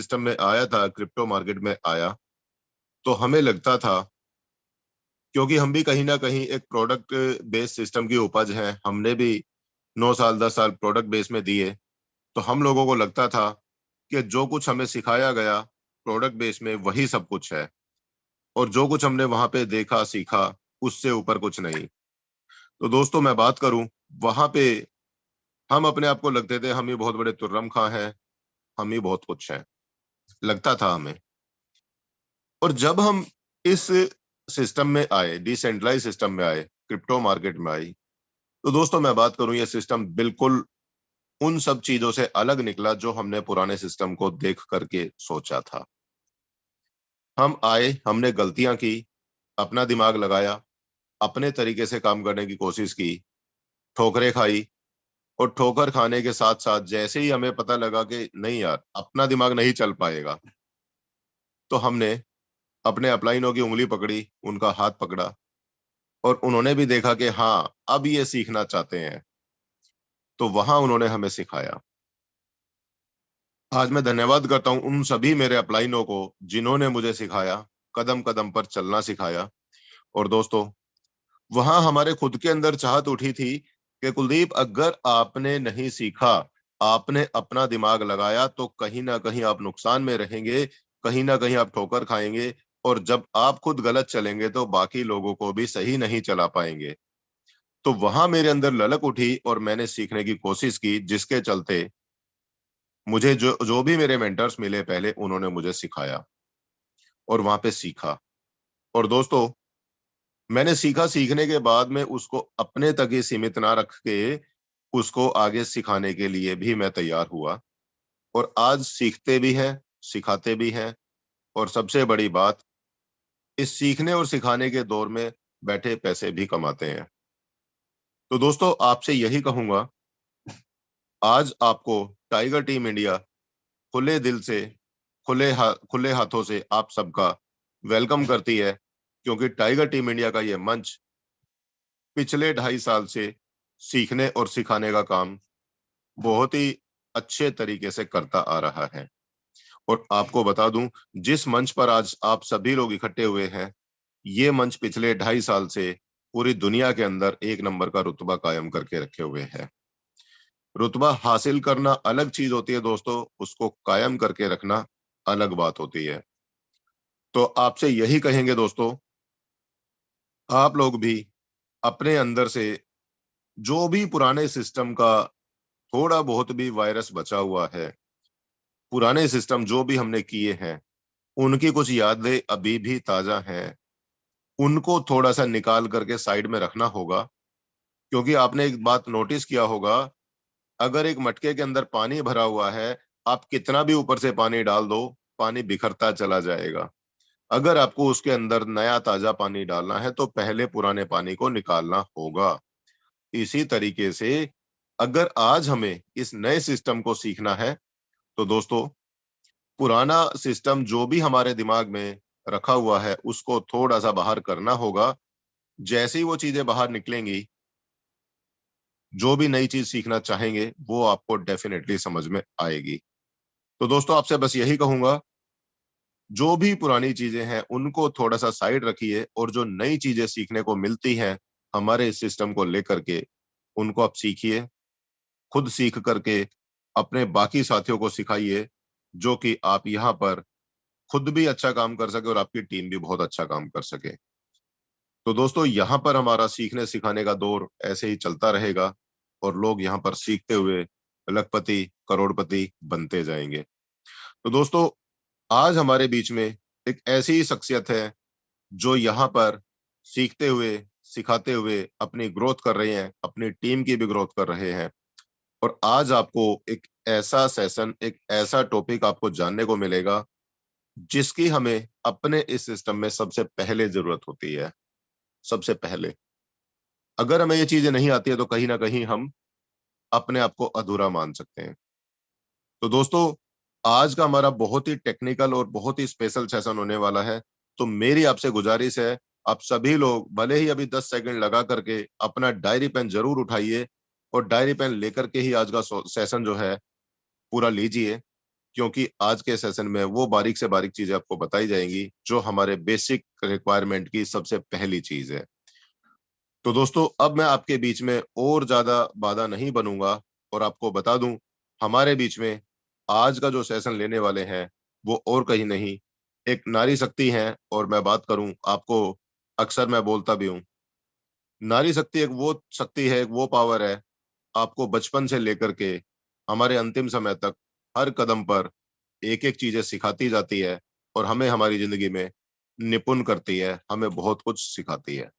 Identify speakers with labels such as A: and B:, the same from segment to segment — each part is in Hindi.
A: सिस्टम में आया था, क्रिप्टो मार्केट में आया, तो हमें लगता था, क्योंकि हम भी कहीं ना कहीं एक प्रोडक्ट बेस्ड सिस्टम की उपज है, हमने भी 9 साल 10 साल प्रोडक्ट बेस में दिए, तो हम लोगों को लगता था कि जो कुछ हमें सिखाया गया प्रोडक्ट बेस में वही सब कुछ है, और जो कुछ हमने वहां पे देखा सीखा उससे ऊपर कुछ नहीं। तो दोस्तों मैं बात करूं, वहां पे हम अपने आप को लगते थे हम ही बहुत बड़े तुर्रम खां हैं, हम ही बहुत कुछ हैं, लगता था हमें। और जब हम इस सिस्टम में आए, डिसेंट्रलाइज सिस्टम में आए, क्रिप्टो मार्केट में आई, तो दोस्तों मैं बात करूं, ये सिस्टम बिल्कुल उन सब चीजों से अलग निकला जो हमने पुराने सिस्टम को देख करके सोचा था। हम आए, हमने गलतियां की, अपना दिमाग लगाया, अपने तरीके से काम करने की कोशिश की, ठोकरें खाई, और ठोकर खाने के साथ साथ जैसे ही हमें पता लगा कि नहीं यार अपना दिमाग नहीं चल पाएगा, तो हमने अपने अपलाइनों की उंगली पकड़ी, उनका हाथ पकड़ा, और उन्होंने भी देखा कि हाँ अब ये सीखना चाहते हैं, तो वहां उन्होंने हमें सिखाया। आज मैं धन्यवाद करता हूं उन सभी मेरे अपलाइनों को जिन्होंने मुझे सिखाया, कदम कदम पर चलना सिखाया। और दोस्तों, वहां हमारे खुद के अंदर चाहत उठी थी कि कुलदीप, अगर आपने नहीं सीखा, आपने अपना दिमाग लगाया, तो कहीं ना कहीं आप नुकसान में रहेंगे, कहीं ना कहीं आप ठोकर खाएंगे, और जब आप खुद गलत चलेंगे तो बाकी लोगों को भी सही नहीं चला पाएंगे। तो वहां मेरे अंदर ललक उठी और मैंने सीखने की कोशिश की, जिसके चलते मुझे जो जो भी मेरे मेंटर्स मिले पहले, उन्होंने मुझे सिखाया और वहां पे सीखा। और दोस्तों, मैंने सीखा, सीखने के बाद में उसको अपने तक ही सीमित ना रख के उसको आगे सिखाने के लिए भी मैं तैयार हुआ, और आज सीखते भी हैं, सिखाते भी हैं, और सबसे बड़ी बात, इस सीखने और सिखाने के दौर में बैठे पैसे भी कमाते हैं। तो दोस्तों, आपसे यही कहूंगा, आज आपको टाइगर टीम इंडिया खुले दिल से, खुले हाथों से आप सबका वेलकम करती है, क्योंकि टाइगर टीम इंडिया का ये मंच पिछले 2.5 साल से सीखने और सिखाने का काम बहुत ही अच्छे तरीके से करता आ रहा है। और आपको बता दूं, जिस मंच पर आज आप सभी लोग इकट्ठे हुए हैं, ये मंच पिछले 2.5 साल से पूरी दुनिया के अंदर 1 नंबर का रुतबा कायम करके रखे हुए है। रुतबा हासिल करना अलग चीज होती है दोस्तों, उसको कायम करके रखना अलग बात होती है। तो आपसे यही कहेंगे दोस्तों, आप लोग भी अपने अंदर से जो भी पुराने सिस्टम का थोड़ा बहुत भी वायरस बचा हुआ है, पुराने सिस्टम जो भी हमने किए हैं, उनकी कुछ यादें अभी भी ताजा हैं, उनको थोड़ा सा निकाल करके साइड में रखना होगा। क्योंकि आपने एक बात नोटिस किया होगा, अगर एक मटके के अंदर पानी भरा हुआ है, आप कितना भी ऊपर से पानी डाल दो, पानी बिखरता चला जाएगा। अगर आपको उसके अंदर नया ताजा पानी डालना है, तो पहले पुराने पानी को निकालना होगा। इसी तरीके से अगर आज हमें इस नए सिस्टम को सीखना है, तो दोस्तों, पुराना सिस्टम जो भी हमारे दिमाग में रखा हुआ है उसको थोड़ा सा बाहर करना होगा। जैसे ही वो चीजें बाहर निकलेंगी, जो भी नई चीज सीखना चाहेंगे वो आपको डेफिनेटली समझ में आएगी। तो दोस्तों, आपसे बस यही कहूंगा, जो भी पुरानी चीजें हैं उनको थोड़ा सा साइड रखिए, और जो नई चीजें सीखने को मिलती हैं हमारे इस सिस्टम को लेकर के, उनको आप सीखिए, खुद सीख करके अपने बाकी साथियों को सिखाइए, जो कि आप यहाँ पर खुद भी अच्छा काम कर सके और आपकी टीम भी बहुत अच्छा काम कर सके। तो दोस्तों, यहाँ पर हमारा सीखने सिखाने का दौर ऐसे ही चलता रहेगा, और लोग यहाँ पर सीखते हुए लखपति करोड़पति बनते जाएंगे। तो दोस्तों, आज हमारे बीच में एक ऐसी ही शख्सियत है जो यहाँ पर सीखते हुए सिखाते हुए अपनी ग्रोथ कर रहे हैं, अपनी टीम की भी ग्रोथ कर रहे हैं। और आज आपको एक ऐसा सेशन, एक ऐसा टॉपिक आपको जानने को मिलेगा जिसकी हमें अपने इस सिस्टम में सबसे पहले जरूरत होती है। सबसे पहले, अगर हमें ये चीजें नहीं आती है तो कहीं ना कहीं हम अपने आप को अधूरा मान सकते हैं। तो दोस्तों, आज का हमारा बहुत ही टेक्निकल और बहुत ही स्पेशल सेशन होने वाला है। तो मेरी आपसे गुजारिश है, आप सभी लोग भले ही अभी 10 सेकंड लगा करके अपना डायरी पेन जरूर उठाइए, और डायरी पेन लेकर के ही आज का सेशन जो है पूरा लीजिए। क्योंकि आज के सेशन में वो बारीक से बारीक चीजें आपको बताई जाएंगी जो हमारे बेसिक रिक्वायरमेंट की सबसे पहली चीज है। तो दोस्तों, अब मैं आपके बीच में और ज्यादा बाधा नहीं बनूंगा और आपको बता दूं, हमारे बीच में आज का जो सेशन लेने वाले हैं वो और कहीं नहीं, एक नारी शक्ति हैं। और मैं बात करूं, आपको अक्सर मैं बोलता भी हूं, नारी शक्ति एक वो शक्ति है, एक वो पावर है, आपको बचपन से लेकर के हमारे अंतिम समय तक हर कदम पर एक एक चीजें सिखाती जाती है और हमें हमारी जिंदगी में निपुण करती है, हमें बहुत कुछ सिखाती है।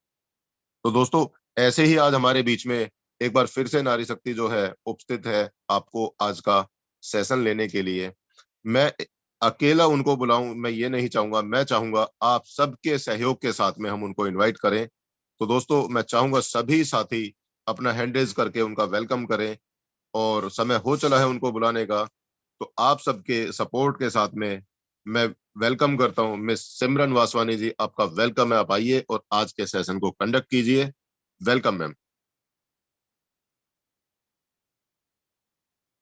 A: तो दोस्तों, ऐसे ही आज हमारे बीच में एक बार फिर से नारी शक्ति जो है उपस्थित है आपको आज का सेशन लेने के लिए। मैं अकेला उनको बुलाऊं, मैं ये नहीं चाहूंगा, मैं चाहूंगा आप सबके सहयोग के साथ में हम उनको इनवाइट करें। तो दोस्तों, मैं चाहूंगा सभी साथी अपना हैंड रेज करके उनका वेलकम करें और समय हो चला है उनको बुलाने का। तो आप सबके सपोर्ट के साथ में मैं वेलकम करता हूं मिस सिमरन वासवानी जी, आपका वेलकम है, आप आइए और आज के सेशन को कंडक्ट कीजिए। Welcome ma'am.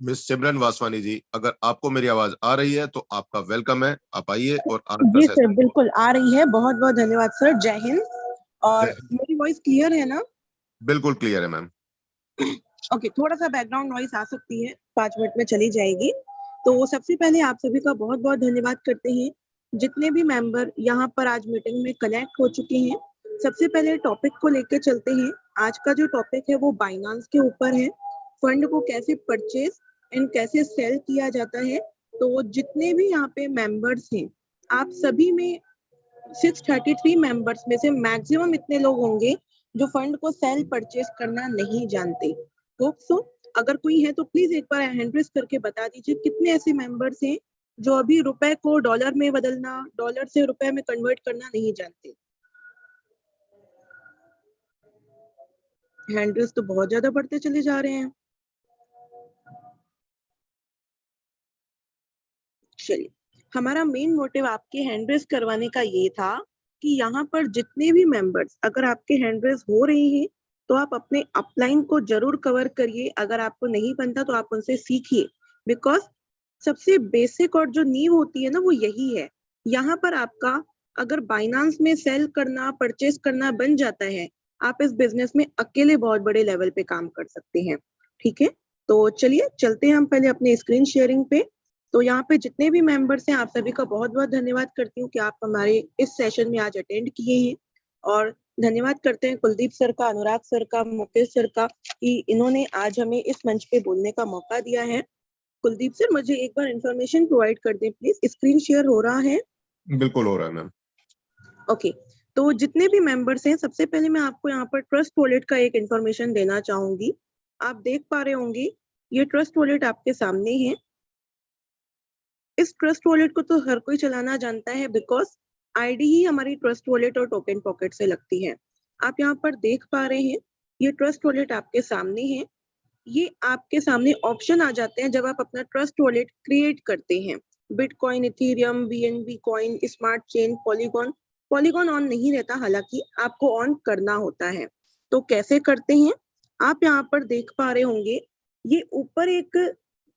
A: मिस सिमरन वासवानी जी, अगर आपको मेरी आवाज आ रही है तो आपका वेलकम है, आप आइए और आज का
B: जी सर,
A: सेशन।
B: बिल्कुल आ रही है। बहुत बहुत धन्यवाद सर। जय हिंद। और मेरी वॉइस क्लियर है ना?
A: बिल्कुल क्लियर है मैम।
B: ओके, थोड़ा सा बैकग्राउंड नॉइस आ सकती है, 5 मिनट में चली जाएगी। तो सबसे पहले आप सभी का बहुत बहुत धन्यवाद करते हैं, जितने भी मेंबर यहाँ पर आज मीटिंग में कनेक्ट हो चुके हैं। सबसे पहले टॉपिक को लेकर चलते हैं। आज का जो टॉपिक है वो बाइनांस के ऊपर है। फंड को कैसे परचेज एंड कैसे सेल किया जाता है। तो जितने भी यहाँ पे मेंबर्स हैं, आप सभी में 633 मेंबर्स में से मैक्सिमम इतने लोग होंगे जो फंड को सेल परचेज करना नहीं जानते। होप सो अगर कोई है तो प्लीज एक बार हैंड रेज करके बता दीजिए कितने ऐसे मेंबर्स हैं जो अभी रुपए को डॉलर में बदलना, डॉलर से रुपए में कन्वर्ट करना नहीं जानते। हैंड रेज तो बहुत ज्यादा बढ़ते चले जा रहे हैं। चलिए, हमारा मेन मोटिव आपके हैंड रेज करवाने का ये था कि यहाँ पर जितने भी मेंबर्स, अगर आपके हैंड रेज हो रहे हैं तो आप अपने अपलाइन को जरूर कवर करिए। अगर आपको नहीं बनता तो आप उनसे सीखिए, बिकॉज सबसे बेसिक और जो नींव होती है ना वो यही है। यहाँ पर आपका अगर बाइनांस में सेल करना, परचेज करना बन जाता है, आप इस बिजनेस में अकेले बहुत बड़े लेवल पे काम कर सकते हैं। ठीक है, तो चलिए चलते हैं हम पहले अपने स्क्रीन शेयरिंग पे। तो यहाँ पे जितने भी मेंबर्स हैं, आप सभी का बहुत बहुत धन्यवाद करती हूँ कि आप हमारे इस सेशन में आज अटेंड किए हैं। और धन्यवाद करते हैं कुलदीप सर का, अनुराग सर का, मुकेश सर का, कि इन्होंने आज हमें इस मंच पे बोलने का मौका दिया है। कुलदीप सर, मुझे एक बार इंफॉर्मेशन प्रोवाइड कर दें प्लीज। स्क्रीन शेयर हो रहा है?
A: बिल्कुल हो रहा है मैम।
B: ओके, तो जितने भी मेंबर्स हैं, सबसे पहले मैं आपको यहाँ पर ट्रस्ट वॉलेट का एक इंफॉर्मेशन देना चाहूंगी। आप देख पा रहे होंगे, ये ट्रस्ट वॉलेट आपके सामने है। इस ट्रस्ट वॉलेट को तो हर कोई चलाना जानता है, बिकॉज आईडी ही हमारी ट्रस्ट वॉलेट और टोकन पॉकेट से लगती है। आप यहाँ पर देख पा रहे हैं, ये ट्रस्ट वॉलेट आपके सामने है। ये आपके सामने ऑप्शन आ जाते हैं जब आप अपना ट्रस्ट वॉलेट क्रिएट करते हैं। Bitcoin, Ethereum, BNB coin, smart chain, polygon. Polygon on नहीं रहता, हालांकि आपको ऑन करना होता है। तो कैसे करते हैं, आप यहाँ पर देख पा रहे होंगे, ये ऊपर एक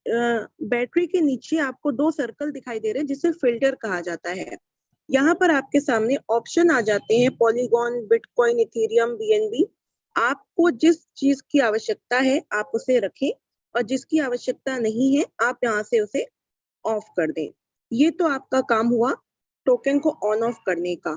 B: बैटरी के नीचे आपको 2 सर्कल दिखाई दे रहे हैं जिसे फिल्टर कहा जाता है। यहाँ पर आपके सामने ऑप्शन आ जाते हैं पॉलीगॉन, बिटकॉइन, इथेरियम, बीएनबी। आपको जिस चीज की आवश्यकता है आप उसे रखें, और जिसकी आवश्यकता नहीं है आप यहाँ से उसे ऑफ कर दें। ये तो आपका काम हुआ टोकन को ऑन ऑफ करने का।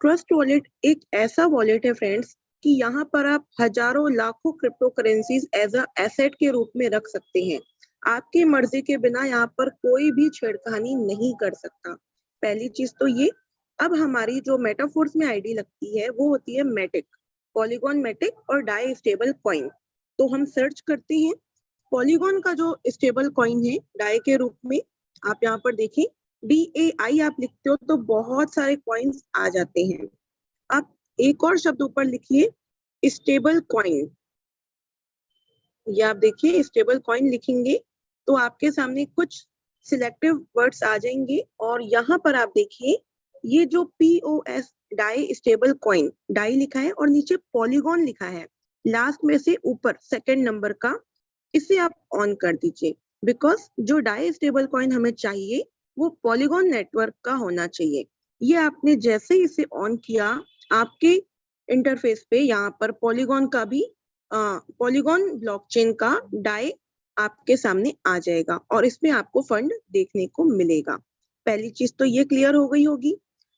B: ट्रस्ट वॉलेट एक ऐसा वॉलेट है फ्रेंड्स कि यहाँ पर आप हजारों लाखों crypto currencies as a asset के रूप में रख सकते हैं। आपकी मर्जी के बिना यहाँ पर कोई भी छेड़खानी नहीं कर सकता। पहली चीज तो ये। अब हमारी जो मेटाफोर्स में आईडी लगती है वो होती है मैटिक, पॉलीगॉन मैटिक और डाई स्टेबल कॉइन। तो हम सर्च करते हैं पॉलीगॉन का जो स्टेबल कॉइन है डाई के रूप में। आप यहाँ पर देखिए, DAI आप लिखते हो तो बहुत सारे कॉइन्स आ जाते हैं। आप एक और शब्द ऊपर लिखिए, स्टेबल कॉइन। ये आप देखिए, स्टेबल कॉइन लिखेंगे तो आपके सामने कुछ सिलेक्टिव वर्ड्स आ जाएंगे, और यहाँ पर आप देखिए ये जो POS Dai stable coin, Dai लिखा है और नीचे पॉलीगॉन लिखा है लास्ट में से ऊपर सेकंड नंबर का, इसे आप ऑन कर दीजिए। बिकॉज जो डाई स्टेबल कॉइन हमें चाहिए वो पॉलीगॉन नेटवर्क का होना चाहिए। ये आपने जैसे ही इसे ऑन किया, आपके इंटरफेस पे यहाँ पर पॉलीगॉन का भी पॉलीगॉन ब्लॉकचेन का डाई आपके सामने आ जाएगा और इसमें आपको फंड देखने को मिलेगा। पहली चीज तो ये क्लियर हो गई होगी।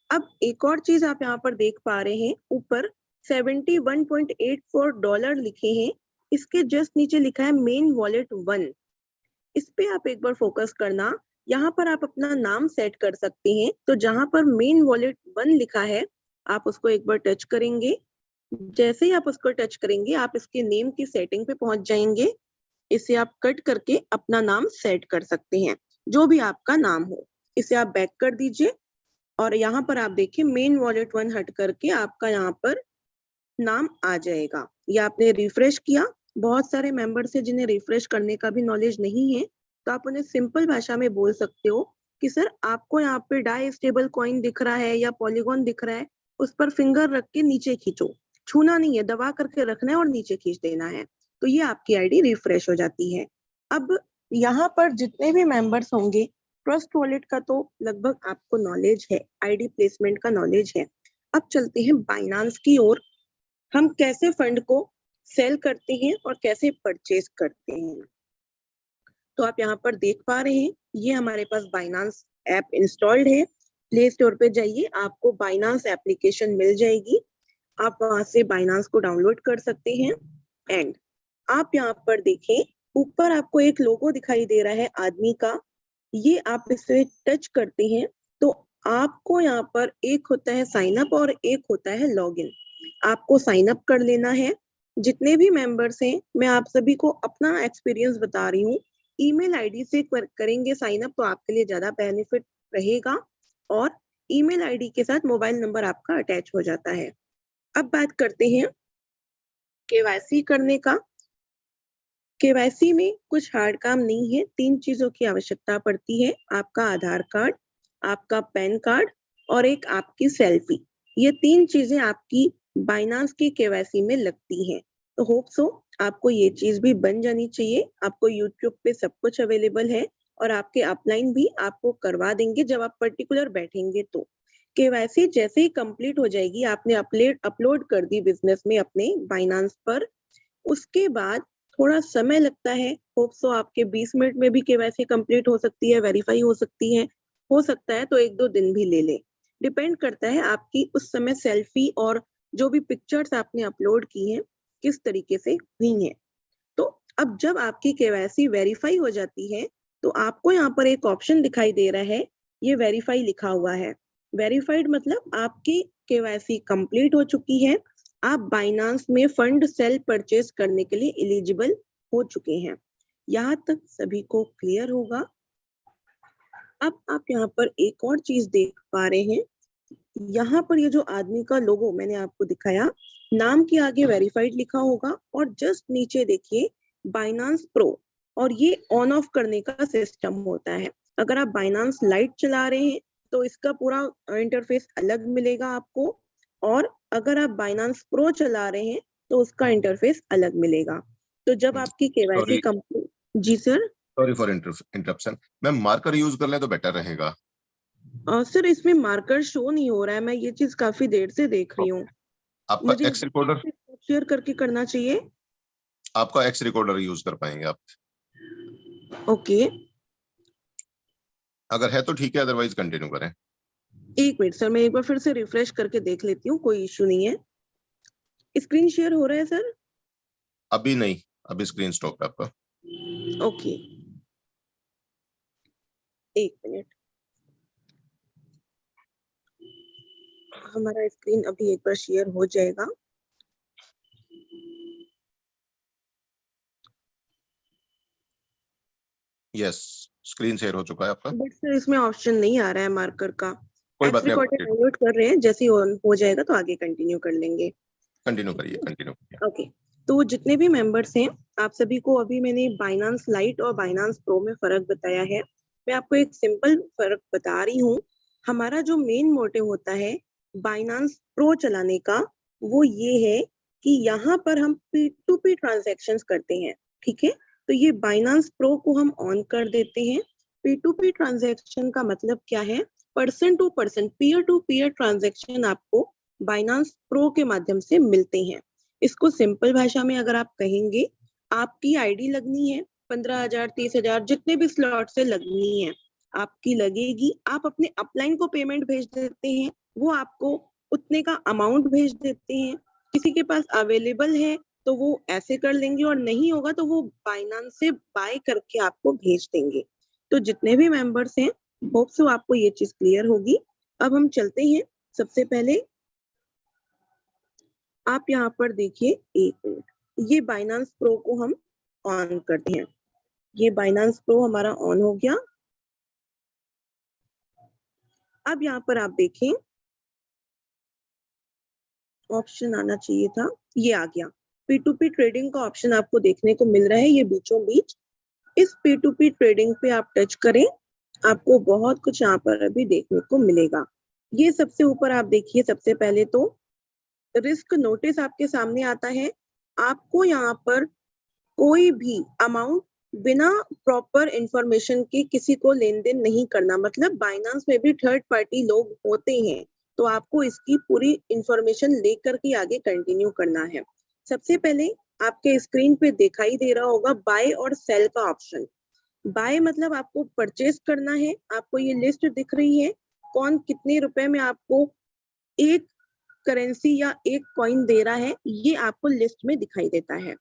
B: अब एक और चीज आप यहाँ पर देख पा रहे हैं, ऊपर $71.84 लिखे हैं, इसके जस्ट नीचे लिखा है मेन वॉलेट 1। इस पे आप एक बार फोकस करना, यहाँ पर आप अपना नाम सेट कर सकते हैं। तो जहां पर मेन वॉलेट 1 लिखा है, आप उसको एक बार टच करेंगे। जैसे ही आप उसको टच करेंगे, आप इसके नेम की सेटिंग पे पहुंच जाएंगे। इसे आप कट करके अपना नाम सेट कर सकते हैं, जो भी आपका नाम हो। इसे आप बैक कर दीजिए और यहाँ पर आप देखिए मेन वॉलेट 1 हट करके आपका यहाँ पर नाम आ जाएगा। ये आपने रिफ्रेश किया। बहुत सारे मेंबर्स हैं जिन्हें रिफ्रेश करने का भी नॉलेज नहीं है, तो आप उन्हें सिंपल भाषा में बोल सकते हो कि सर आपको यहाँ पे डाई स्टेबल कॉइन दिख रहा है या पॉलीगॉन दिख रहा है, उस पर फिंगर रख के नीचे खींचो। छूना नहीं है, दबा करके रखना है और नीचे खींच देना है, तो ये आपकी आईडी रिफ्रेश हो जाती है। अब यहाँ पर जितने भी मेंबर्स होंगे, ट्रस्ट वॉलेट का तो लगभग आपको नॉलेज है, आईडी प्लेसमेंट का नॉलेज है। अब चलते हैं बाइनांस की ओर। हम कैसे फंड को सेल करते हैं और कैसे परचेज करते हैं। तो आप यहाँ पर देख पा रहे हैं, ये हमारे पास बाइनांस ऐप इंस्टॉल्ड है। प्ले स्टोर पे जाइए, आपको बाइनांस एप्लीकेशन मिल जाएगी। आप वहां से बाइनांस को डाउनलोड कर सकते हैं। एंड आप यहाँ पर देखें, ऊपर आपको एक लोगो दिखाई दे रहा है आदमी का। ये आप इसे टच करते हैं तो आपको यहाँ पर एक होता है साइन अप और एक होता है लॉगिन। आपको साइन अप कर लेना है। जितने भी मेंबर्स हैं, मैं आप सभी को अपना एक्सपीरियंस बता रही हूँ। ईमेल आईडी से करेंगे साइन अप तो आपके लिए ज्यादा बेनिफिट रहेगा, और ईमेल आईडी के साथ मोबाइल नंबर आपका अटैच हो जाता है। अब बात करते हैं केवाईसी करने का। केवाईसी में कुछ हार्ड काम नहीं है, 3 चीजों की आवश्यकता पड़ती है, आपका आधार कार्ड, आपका पैन कार्ड और एक आपकी सेल्फी। ये 3 चीजें आपकी बाइनांस की केवाईसी में लगती हैं। तो होप सो आपको ये चीज भी बन जानी चाहिए। आपको यूट्यूब पे सब कुछ अवेलेबल है और आपके अपलाइन भी आपको करवा देंगे जब आप पर्टिकुलर बैठेंगे तो। केवाईसी जैसे ही कंप्लीट हो जाएगी, आपने अपलोड कर दी बिजनेस में अपने बाइनांस पर, उसके बाद थोड़ा समय लगता है। होप सो आपके 20 मिनट में भी केवाईसी कंप्लीट हो सकती है, वेरीफाई हो सकती है। हो सकता है तो 1-2 दिन भी ले ले। डिपेंड करता है आपकी उस समय सेल्फी और जो भी पिक्चर्स आपने अपलोड की हैं किस तरीके से हुई हैं। तो अब जब आपकी केवाईसी वेरीफाई हो जाती है, तो आपको यहाँ पर एक ऑप्शन दिखाई दे रहा है, ये वेरीफाई लिखा हुआ है। वेरीफाइड मतलब आपकी केवाईसी कंप्लीट हो चुकी है, आप बाइनांस में फंड सेल परचेज करने के लिए एलिजिबल हो चुके हैं। यहाँ तक सभी को क्लियर होगा। अब आप यहाँ पर एक और चीज देख पा रहे हैं, यहाँ पर ये जो आदमी का लोगो मैंने आपको दिखाया, नाम के आगे वेरीफाइड लिखा होगा और जस्ट नीचे देखिए बाइनांस प्रो, और ये ऑन ऑफ करने का सिस्टम होता है। अगर आप बाइनांस लाइट चला रहे हैं तो इसका पूरा इंटरफेस अलग मिलेगा आपको, और अगर आप बाइनांस प्रो चला रहे हैं तो उसका इंटरफेस अलग मिलेगा। तो जब आपकी केवाईसी
A: सॉरी
B: कंप्लीट। जी sir.
A: Sorry for interruption. Ma'am marker use कर लें तो बेटर रहेगा।
B: सर इसमें मार्कर शो नहीं हो रहा है, मैं ये चीज काफी देर से देख रही हूँ।
A: आपका
B: मुझे
A: एक्स रिकॉर्डर
B: शेयर करके करना चाहिए।
A: आपका एक्स रिकॉर्डर यूज कर पाएंगे आप?
B: ओके,
A: अगर है तो ठीक है, अदरवाइज कंटिन्यू करें।
B: 1 मिनट सर, मैं एक बार फिर से रिफ्रेश करके देख लेती हूँ, कोई इश्यू नहीं है। स्क्रीन शेयर हो रहा है सर?
A: अभी नहीं, अभी स्क्रीन स्टॉप है आपका।
B: ओके, 1 मिनट, हमारा स्क्रीन अभी एक बार शेयर हो जाएगा।
A: यस, स्क्रीन शेयर हो चुका है आपका।
B: बट सर इसमें ऑप्शन नहीं आ रहा है मार्कर का।
A: कोई
B: एक्स
A: बात नहीं,
B: रिकॉर्डर डाउनलोड कर रहे हैं, जैसे ही ऑन हो जाएगा तो आगे कंटिन्यू कर लेंगे।
A: कंटिन्यू करिए, कंटिन्यू करिए।
B: ओके, तो जितने भी मेंबर्स हैं, आप सभी को अभी मैंने बाइनांस लाइट और बाइनांस प्रो में फर्क बताया है। मैं आपको एक सिंपल फर्क बता रही हूँ। हमारा जो मेन मोटिव होता है बाइनांस प्रो चलाने का, वो ये है कि यहाँ पर हम P2P ट्रांजैक्शंस करते हैं, ठीक है। तो ये बाइनांस प्रो को हम ऑन कर देते हैं। P2P ट्रांजैक्शन का मतलब क्या है? Person to person, peer to peer transaction आपको बाइनांस प्रो के माध्यम से मिलते हैं। इसको सिंपल भाषा में अगर आप कहेंगे, आपकी आईडी लगनी है 15,000 30,000 जितने भी स्लॉट से लगनी है, आपकी लगेगी। आप अपने अपलाइन को पेमेंट भेज देते हैं, वो आपको उतने का अमाउंट भेज देते हैं। किसी के पास अवेलेबल है तो वो ऐसे कर लेंगे, और नहीं होगा तो वो बाइनांस से बाय करके आपको भेज देंगे। तो जितने भी मेंबर्स हैं, होप सो आपको ये चीज क्लियर होगी। अब हम चलते हैं। सबसे पहले आप यहाँ पर देखिए, एक मिनट, ये बाइनांस प्रो को हम ऑन करते हैं। ये बाइनांस प्रो हमारा ऑन हो गया। अब यहाँ पर आप देखें, ऑप्शन आना चाहिए था, ये आ गया। P2P ट्रेडिंग का ऑप्शन आपको देखने को मिल रहा है, ये बीचों बीच। इस P2P ट्रेडिंग पे आप टच करें, आपको बहुत कुछ यहाँ पर अभी देखने को मिलेगा। ये सबसे ऊपर आप देखिए, सबसे पहले तो रिस्क नोटिस आपके सामने आता है। आपको यहाँ पर कोई भी अमाउंट बिना प्रॉपर इंफॉर्मेशन के किसी को लेन देन नहीं करना। मतलब बाइनांस में भी थर्ड पार्टी लोग होते हैं, तो आपको इसकी पूरी इंफॉर्मेशन लेकर के आगे कंटिन्यू करना है। सबसे पहले आपके स्क्रीन पे दिखाई दे रहा होगा बाय और सेल का ऑप्शन। बाय मतलब आपको परचेज करना है, आपको ये लिस्ट दिख रही है, कौन कितने रुपए में आपको एक करेंसी या एक कॉइन दे रहा है, ये आपको लिस्ट में दिखाई देता है।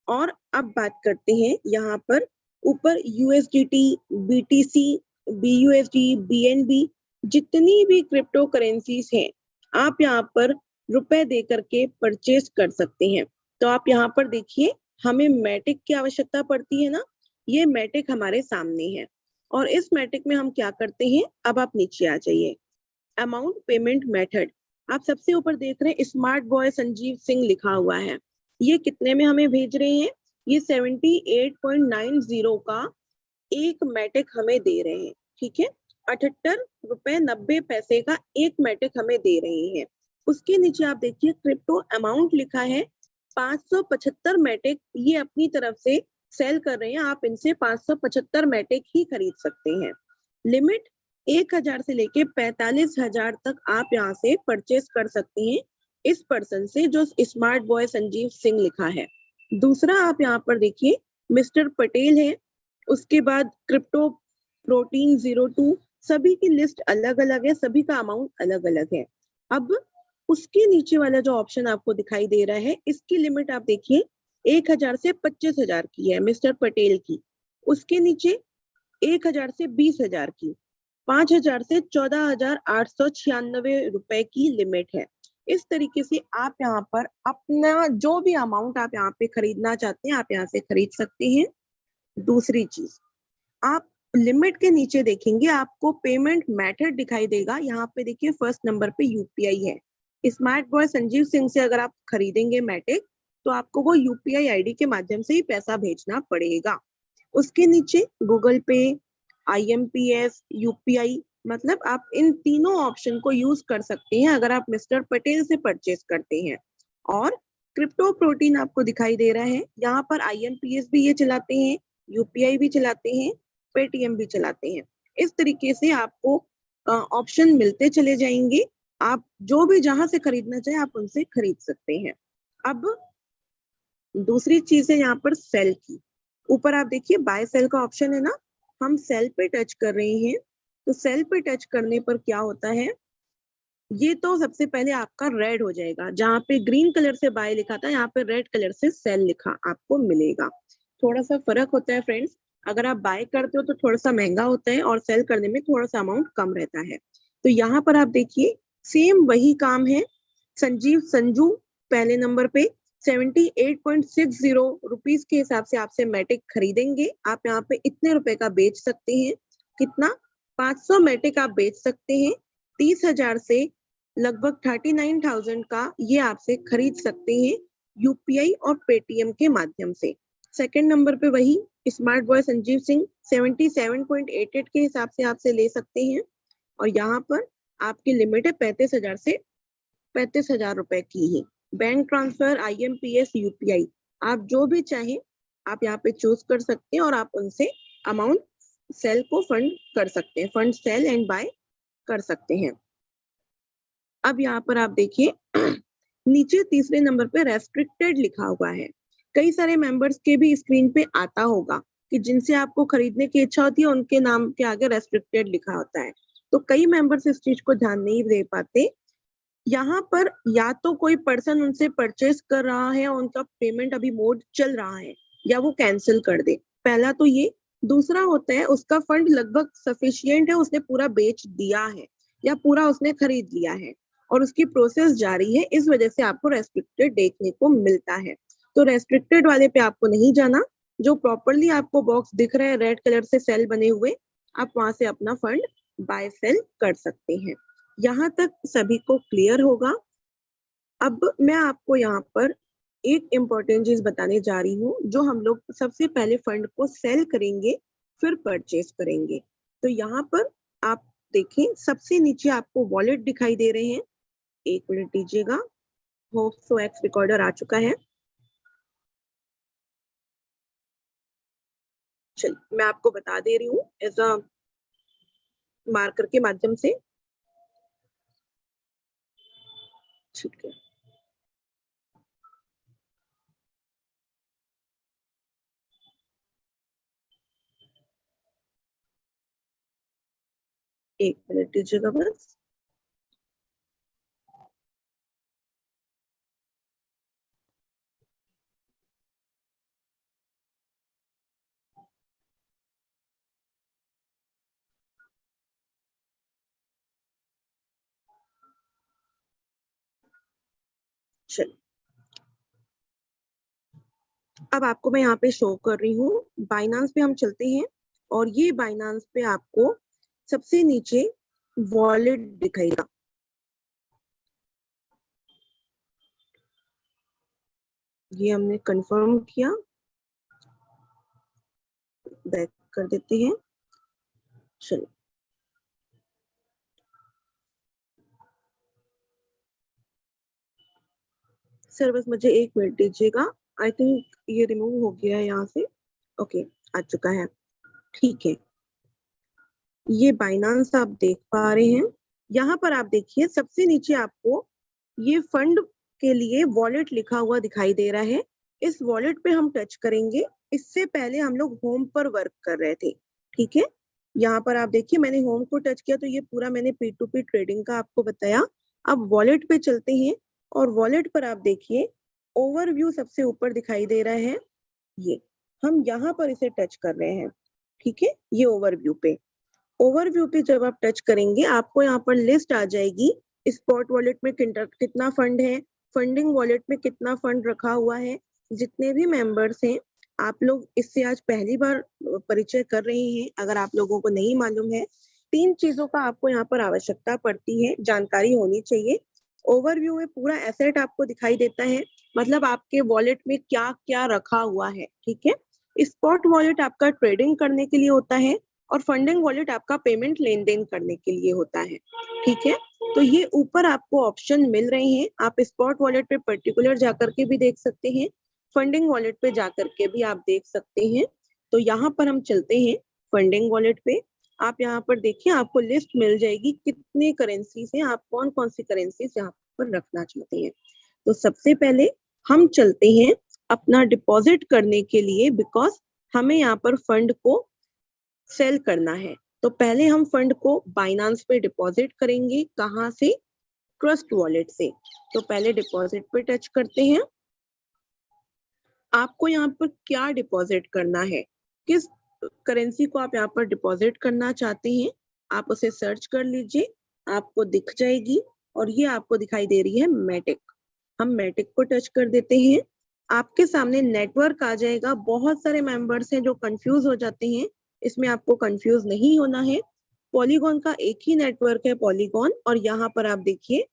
B: और अब बात करते हैं यहाँ पर ऊपर USDT, BTC, BUSD, BNB, जितनी भी क्रिप्टो करेंसीज हैं, आप यहाँ पर रुपए दे करके परचेज कर सकते हैं। तो आप यहाँ पर देखिए, हमें मैटिक की आवश्यकता पड़ती है ना, ये मैटिक हमारे सामने है। और इस मैटिक में हम क्या करते हैं, अब आप नीचे आ जाइए। अमाउंट पेमेंट मेथड, आप सबसे ऊपर देख रहे हैं स्मार्ट बॉय संजीव सिंह लिखा हुआ है। ये कितने में हमें भेज रहे हैं? ये 78.90 का एक मैटिक हमें दे रहे हैं। ठीक है, 78 रुपए 90 पैसे का एक मैटिक हमें दे रहे हैं। उसके नीचे आप देखिए क्रिप्टो अमाउंट लिखा है 575 मैटिक, ये अपनी तरफ से सेल कर रहे हैं। आप इनसे 575 मैटिक ही खरीद सकते हैं। लिमिट 1,000 से लेके 45,000 तक आप यहाँ से परचेस कर सकते हैं इस पर्सन से जो स्मार्ट बॉय संजीव सिंह लिखा है। दूसरा आप यहाँ पर देखिए मिस्टर पटेल है, उसके बाद क्रिप्टो प्रोटीन 02, सभी की लिस्ट अलग अलग है, सभी का अमाउंट अलग अलग है। अब उसके नीचे वाला जो ऑप्शन आपको दिखाई दे रहा है, इसकी लिमिट आप देखिए 1,000 से 25,000 की है मिस्टर पटेल की। उसके नीचे 1,000 से 20,000 की, 5,000 से 14,896 रुपए की लिमिट है। इस तरीके से आप यहाँ पर अपना जो भी अमाउंट आप यहाँ पे खरीदना चाहते हैं, आप यहाँ से खरीद सकते हैं। दूसरी चीज, आप लिमिट के नीचे देखेंगे, आपको पेमेंट मेथड दिखाई देगा। यहाँ पे देखिए फर्स्ट नंबर पे UPI है। स्मार्ट बॉय संजीव सिंह से अगर आप खरीदेंगे मैटिक, तो आपको वो UPI ID के माध्यम से ही पैसा भेजना पड़ेगा। उसके नीचे गूगल पे, IMPS, UPI, मतलब आप इन तीनों ऑप्शन को यूज कर सकते हैं अगर आप मिस्टर पटेल से परचेज करते हैं। और क्रिप्टो प्रोटीन आपको दिखाई दे रहा है, यहाँ पर IMPS भी ये चलाते हैं, UPI भी चलाते हैं, पेटीएम भी चलाते हैं। इस तरीके से आपको ऑप्शन मिलते चले जाएंगे। आप जो भी जहां से खरीदना चाहे आप उनसे खरीद सकते हैं। अब दूसरी चीज है यहाँ पर सेल की। ऊपर आप देखिए बाय सेल का ऑप्शन है ना, हम सेल पे टच कर रहे हैं। तो सेल पे टच करने पर क्या होता है, ये तो सबसे पहले आपका रेड हो जाएगा, जहाँ पे ग्रीन कलर से बाय लिखा था यहाँ पे रेड कलर से सेल लिखा आपको मिलेगा। थोड़ा सा फर्क होता है फ्रेंड्स, अगर आप बाय करते हो तो थोड़ा सा महंगा होता है और सेल करने में थोड़ा सा अमाउंट कम रहता है। तो यहाँ पर आप देखिए सेम वही काम है। संजू पहले नंबर पे 78.60 रुपीज के हिसाब से आपसे मैटिक खरीदेंगे। आप यहाँ पे इतने रुपए का बेच सकते हैं। कितना? 500 मैटिक आप बेच सकते हैं। 30,000 से लगभग 39,000 का ये आपसे खरीद सकते हैं UPI और पेटीएम के माध्यम से। सेकंड नंबर पे वही स्मार्ट बॉय संजीव सिंह 77.88 के हिसाब से आपसे ले सकते हैं। और यहाँ पर आपकी लिमिट है 35,000 से 35,000 रुपए की ही। बैंक ट्रांसफर, IMPS, UPI, आप जो भी चाहें आप यहाँ पे चूज कर सकते हैं और आप उनसे अमाउंट सेल को फंड कर सकते हैं, फंड सेल एंड बाय कर सकते हैं। अब यहाँ पर आप देखिए नीचे तीसरे नंबर पे रेस्ट्रिक्टेड लिखा हुआ है। कई सारे मेंबर्स के भी स्क्रीन पे आता होगा कि जिनसे आपको खरीदने की इच्छा होती है उनके नाम के आगे रेस्ट्रिक्टेड लिखा होता है। तो कई मेंबर्स इस चीज को ध्यान नहीं दे पाते। यहाँ पर या तो कोई पर्सन उनसे परचेस कर रहा है और उनका पेमेंट अभी मोड चल रहा है, या वो कैंसिल कर दे। पहला तो ये। दूसरा होता है उसका फंड लगभग सफिशिएंट है, उसने पूरा बेच दिया है या पूरा उसने खरीद लिया है और उसकी प्रोसेस जारी है, इस वजह से आपको रेस्ट्रिक्टेड देखने को मिलता है। तो रेस्ट्रिक्टेड वाले पे आपको नहीं जाना। जो प्रॉपरली आपको बॉक्स दिख रहे हैं रेड कलर से सेल बने हुए, आप वहां से अपना फंड बाय सेल कर सकते हैं। यहाँ तक सभी को क्लियर होगा। अब मैं आपको यहाँ पर एक इम्पोर्टेंट चीज बताने जा रही हूँ, जो हम लोग सबसे पहले फंड को सेल करेंगे फिर परचेज करेंगे। तो यहाँ पर आप देखें सबसे नीचे आपको वॉलेट दिखाई दे रहे हैं। एक मिनट दीजिएगा, होप सो एक्स रिकॉर्डर आ चुका है। चलिए मैं आपको बता दे रही हूँ एज अ मार्कर के माध्यम से। ठीक है, एक मिनट दीजिएगा बस। चलिए अब आपको मैं यहाँ पे शो कर रही हूँ। बाइनांस पे हम चलते हैं और ये बाइनांस पे आपको सबसे नीचे वॉलेट दिखाएगा। ये हमने कंफर्म किया, बैक कर देते हैं। चलिए सर बस मुझे एक मिनट दीजिएगा। आई थिंक ये रिमूव हो गया है यहाँ से। ओके, आ चुका है। ठीक है, ये बाइनांस आप देख पा रहे हैं। यहाँ पर आप देखिए सबसे नीचे आपको ये फंड के लिए वॉलेट लिखा हुआ दिखाई दे रहा है। इस वॉलेट पे हम टच करेंगे। इससे पहले हम लोग होम पर वर्क कर रहे थे, ठीक है। यहाँ पर आप देखिए मैंने होम को टच किया तो ये पूरा मैंने P2P ट्रेडिंग का आपको बताया। अब वॉलेट पे चलते हैं और वॉलेट पर आप देखिए ओवरव्यू सबसे ऊपर दिखाई दे रहा है। ये हम यहाँ पर इसे टच कर रहे हैं, ठीक है। ये ओवरव्यू पे जब आप टच करेंगे आपको यहाँ पर लिस्ट आ जाएगी। स्पॉट वॉलेट में कितना फंड है, फंडिंग वॉलेट में कितना फंड रखा हुआ है। जितने भी मेंबर्स हैं, आप लोग इससे आज पहली बार परिचय कर रहे हैं। अगर आप लोगों को नहीं मालूम है, 3 चीजों का आपको यहाँ पर आवश्यकता पड़ती है, जानकारी होनी चाहिए। ओवरव्यू में पूरा एसेट आपको दिखाई देता है, मतलब आपके वॉलेट में क्या क्या रखा हुआ है, ठीक है। स्पॉट वॉलेट आपका ट्रेडिंग करने के लिए होता है और फंडिंग वॉलेट आपका पेमेंट लेन देन करने के लिए होता है, ठीक है। तो ये ऊपर आपको ऑप्शन मिल रहे हैं। आप स्पॉट वॉलेट पे पर्टिकुलर जाकर के भी देख सकते हैं, फंडिंग वॉलेट पे जाकर के भी आप देख सकते हैं। तो यहाँ पर हम चलते हैं फंडिंग वॉलेट पे। आप यहाँ पर देखिए आपको लिस्ट मिल जाएगी कितने करेंसीज हैं, आप कौन कौन सी करेंसीज यहाँ पर रखना चाहते हैं। तो सबसे पहले हम चलते हैं अपना डिपॉजिट करने के लिए, बिकॉज हमें यहाँ पर फंड को सेल करना है। तो पहले हम फंड को बाइनांस पे डिपॉजिट करेंगे। कहाँ से? ट्रस्ट वॉलेट से। तो पहले डिपॉजिट पे टच करते हैं। आपको यहाँ पर क्या डिपॉजिट करना है, किस करेंसी को आप यहाँ पर डिपॉजिट करना चाहते हैं, आप उसे सर्च कर लीजिए, आपको दिख जाएगी। और ये आपको दिखाई दे रही है मैटिक। हम मैटिक को टच कर देते हैं। आपके सामने नेटवर्क आ जाएगा। बहुत सारे मेंबर्स हैं जो कंफ्यूज हो जाते हैं, इसमें आपको कंफ्यूज नहीं होना है। पॉलीगॉन का एक ही नेटवर्क है, पॉलीगॉन। और यहाँ पर आप देखिए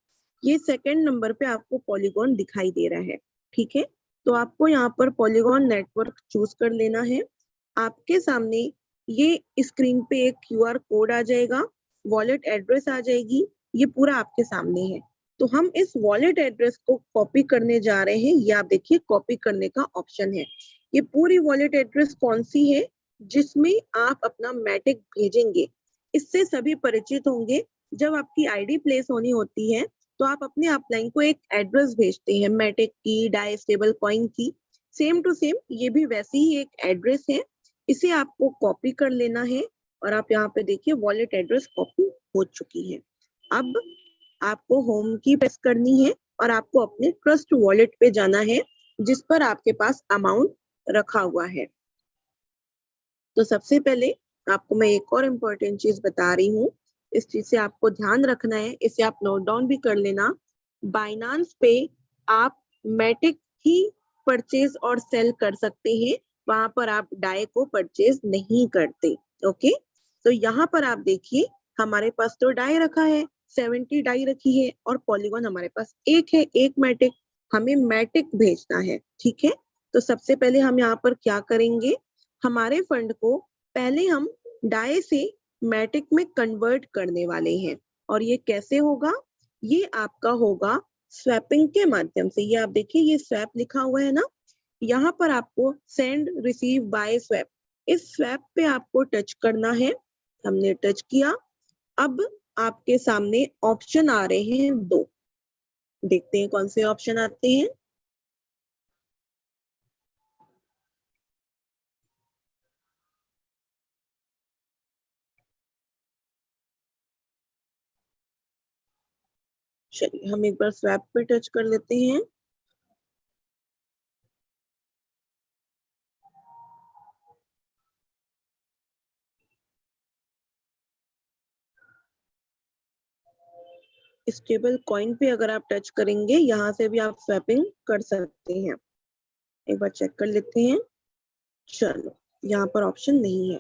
B: ये सेकंड नंबर पे आपको पॉलीगॉन दिखाई दे रहा है, ठीक है। तो आपको यहाँ पर पॉलीगॉन नेटवर्क चूज कर लेना है। आपके सामने ये स्क्रीन पे एक QR कोड आ जाएगा, वॉलेट एड्रेस आ जाएगी, ये पूरा आपके सामने है। तो हम इस वॉलेट एड्रेस को कॉपी करने जा रहे हैं। ये आप देखिए कॉपी करने का ऑप्शन है। ये पूरी वॉलेट एड्रेस कौन सी है जिसमें आप अपना मैटिक भेजेंगे, इससे सभी परिचित होंगे। जब आपकी आईडी प्लेस होनी होती है तो आप अपने अपलाइन को एक एड्रेस भेजते हैं मैटिक की, डाई स्टेबल कॉइन की। सेम टू सेम ये भी वैसी ही एक एड्रेस है, इसे आपको कॉपी कर लेना है और आप यहाँ पे देखिए वॉलेट एड्रेस कॉपी हो चुकी है। अब आपको होम की प्रेस करनी है और आपको अपने ट्रस्ट वॉलेट पे जाना है जिस पर आपके पास अमाउंट रखा हुआ है। तो सबसे पहले आपको मैं एक और इम्पोर्टेंट चीज बता रही हूँ, इस चीज से आपको ध्यान रखना है, इसे आप नोट डाउन भी कर लेना। बाइनांस पे आप मैटिक ही परचेज और सेल कर सकते हैं, वहां पर आप डाई को परचेज नहीं करते। ओके, तो यहाँ पर आप देखिए हमारे पास तो डाई रखा है, 70 डाई रखी है और पॉलीगॉन हमारे पास एक है, एक मैटिक। हमें मैटिक भेजना है, ठीक है। तो सबसे पहले हम यहाँ पर क्या करेंगे, हमारे फंड को पहले हम डाई से मैटिक में कन्वर्ट करने वाले हैं। और ये कैसे होगा, ये आपका होगा स्वैपिंग के माध्यम से। ये आप देखिए ये स्वैप लिखा हुआ है ना, यहाँ पर आपको सेंड रिसीव बाय स्वैप, इस स्वैप पे आपको टच करना है। हमने टच किया, अब आपके सामने ऑप्शन आ रहे हैं दो, देखते हैं कौन से ऑप्शन आते हैं। चलिए हम एक बार स्वैप पे टच कर लेते हैं। स्टेबल कॉइन पे अगर आप टच करेंगे, यहाँ से भी आप स्वैपिंग कर सकते हैं। एक बार चेक कर लेते हैं। चलो यहाँ पर ऑप्शन नहीं है,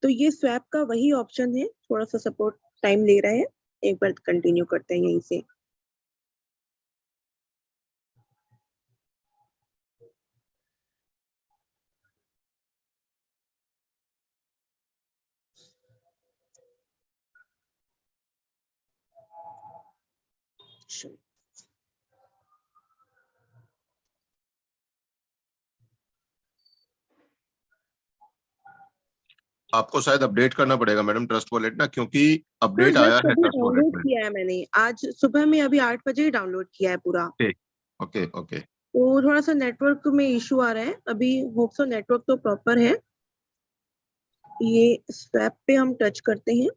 B: तो ये स्वैप का वही ऑप्शन है, थोड़ा सा सपोर्ट टाइम ले रहा है। एक बार कंटिन्यू करते हैं यहीं से। चलो,
A: आपको शायद अपडेट करना पड़ेगा मैडम ट्रस्ट वॉलेट ना, क्योंकि
B: हाँ
A: अपडेट आया
B: जस्ट
A: है
B: अभी
A: ट्रस्ट वॉलेट
B: डाउनलोड
A: में।
B: किया है मैंने, आज सुबह में अभी 8 बजे ही डाउनलोड किया है पूरा।
A: ठीक, ओके ओके।
B: तो थोड़ा सा नेटवर्क में इशू आ रहा है अभी, होप सो नेटवर्क तो प्रॉपर है। ये स्वैप पे हम टच करते हैं।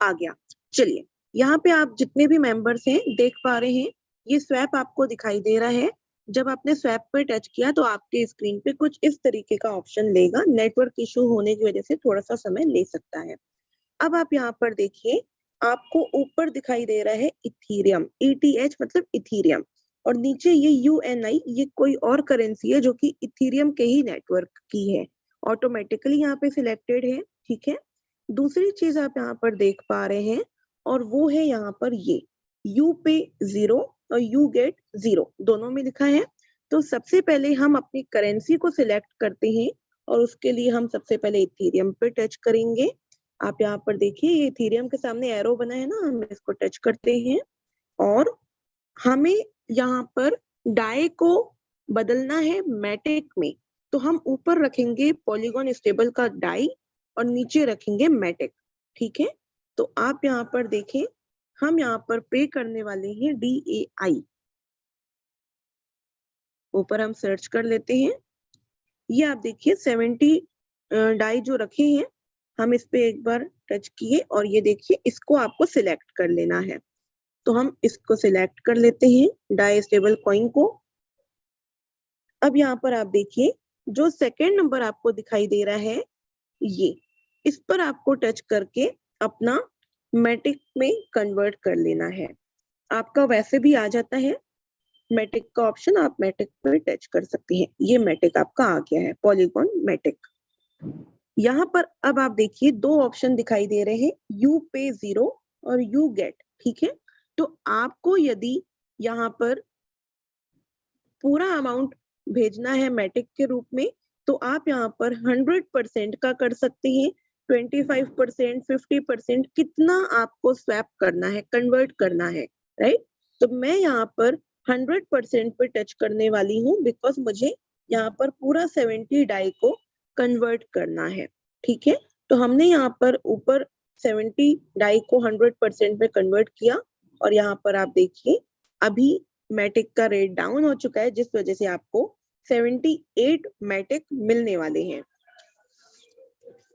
B: आ गया। चलिए यहाँ पे आप जितने भी मेंबर्स हैं देख पा रहे हैं, ये स्वैप आपको दिखाई दे रहा है। जब आपने स्वैप पे टच किया तो आपके स्क्रीन पे कुछ इस तरीके का ऑप्शन लेगा, नेटवर्क इशू होने की वजह से थोड़ा सा समय ले सकता है। अब आप यहाँ पर देखिए, आपको ऊपर दिखाई दे रहा है इथीरियम, ETH मतलब इथीरियम, और नीचे ये UNI, ये कोई और करेंसी है जो कि इथीरियम के ही नेटवर्क की है, ऑटोमेटिकली यहाँ पे सिलेक्टेड है, ठीक है। दूसरी चीज आप यहाँ पर देख पा रहे हैं, और वो है यहाँ पर ये यू पे 0 और यू गेट 0 दोनों में लिखा है। तो सबसे पहले हम अपनी करेंसी को सिलेक्ट करते हैं और उसके लिए हम सबसे पहले इथीरियम पे टच करेंगे। आप यहाँ पर देखिए ये इथीरियम के सामने एरो बना है ना, हम इसको टच करते हैं और हमें यहाँ पर डाई को बदलना है मैटिक में। तो हम ऊपर रखेंगे पॉलीगॉन स्टेबल का डाई और नीचे रखेंगे मैटिक, ठीक है। तो आप यहाँ पर देखें, हम यहाँ पर पे करने वाले हैं DAI। ऊपर हम सर्च कर लेते हैं, ये आप देखिए 70 डाई जो रखे हैं, हम इस पे एक बार टच किए और ये देखिए इसको आपको सिलेक्ट कर लेना है। तो हम इसको सिलेक्ट कर लेते हैं डाई स्टेबल कॉइन को। अब यहाँ पर आप देखिए जो सेकेंड नंबर आपको दिखाई दे रहा है, ये इस पर आपको टच करके अपना मैटिक में कन्वर्ट कर लेना है। आपका वैसे भी आ जाता है मैटिक का ऑप्शन, आप मैटिक पर टच कर सकते हैं। ये मैटिक आपका आ गया है, पॉलीगॉन मैटिक। यहाँ पर अब आप देखिए दो ऑप्शन दिखाई दे रहे हैं, यू पे 0 और यू गेट, ठीक है। तो आपको यदि यहाँ पर पूरा अमाउंट भेजना है मैटिक के रूप में, तो आप यहाँ पर 100% का कर सकते हैं, 25%, 50%, कितना आपको स्वैप करना है, कन्वर्ट करना है, राइट? तो मैं यहाँ पर 100% पे टच करने वाली हूँ, बिकॉज मुझे यहाँ पर पूरा 70 डाई को कन्वर्ट करना है, ठीक है? तो हमने यहाँ पर ऊपर 70 डाई को 100% में कन्वर्ट किया, और यहाँ पर आप देखिए अभी मैटिक का रेट डाउन हो चुका है, जिस वजह से आपको 78 मैटिक मिलने वाले हैं।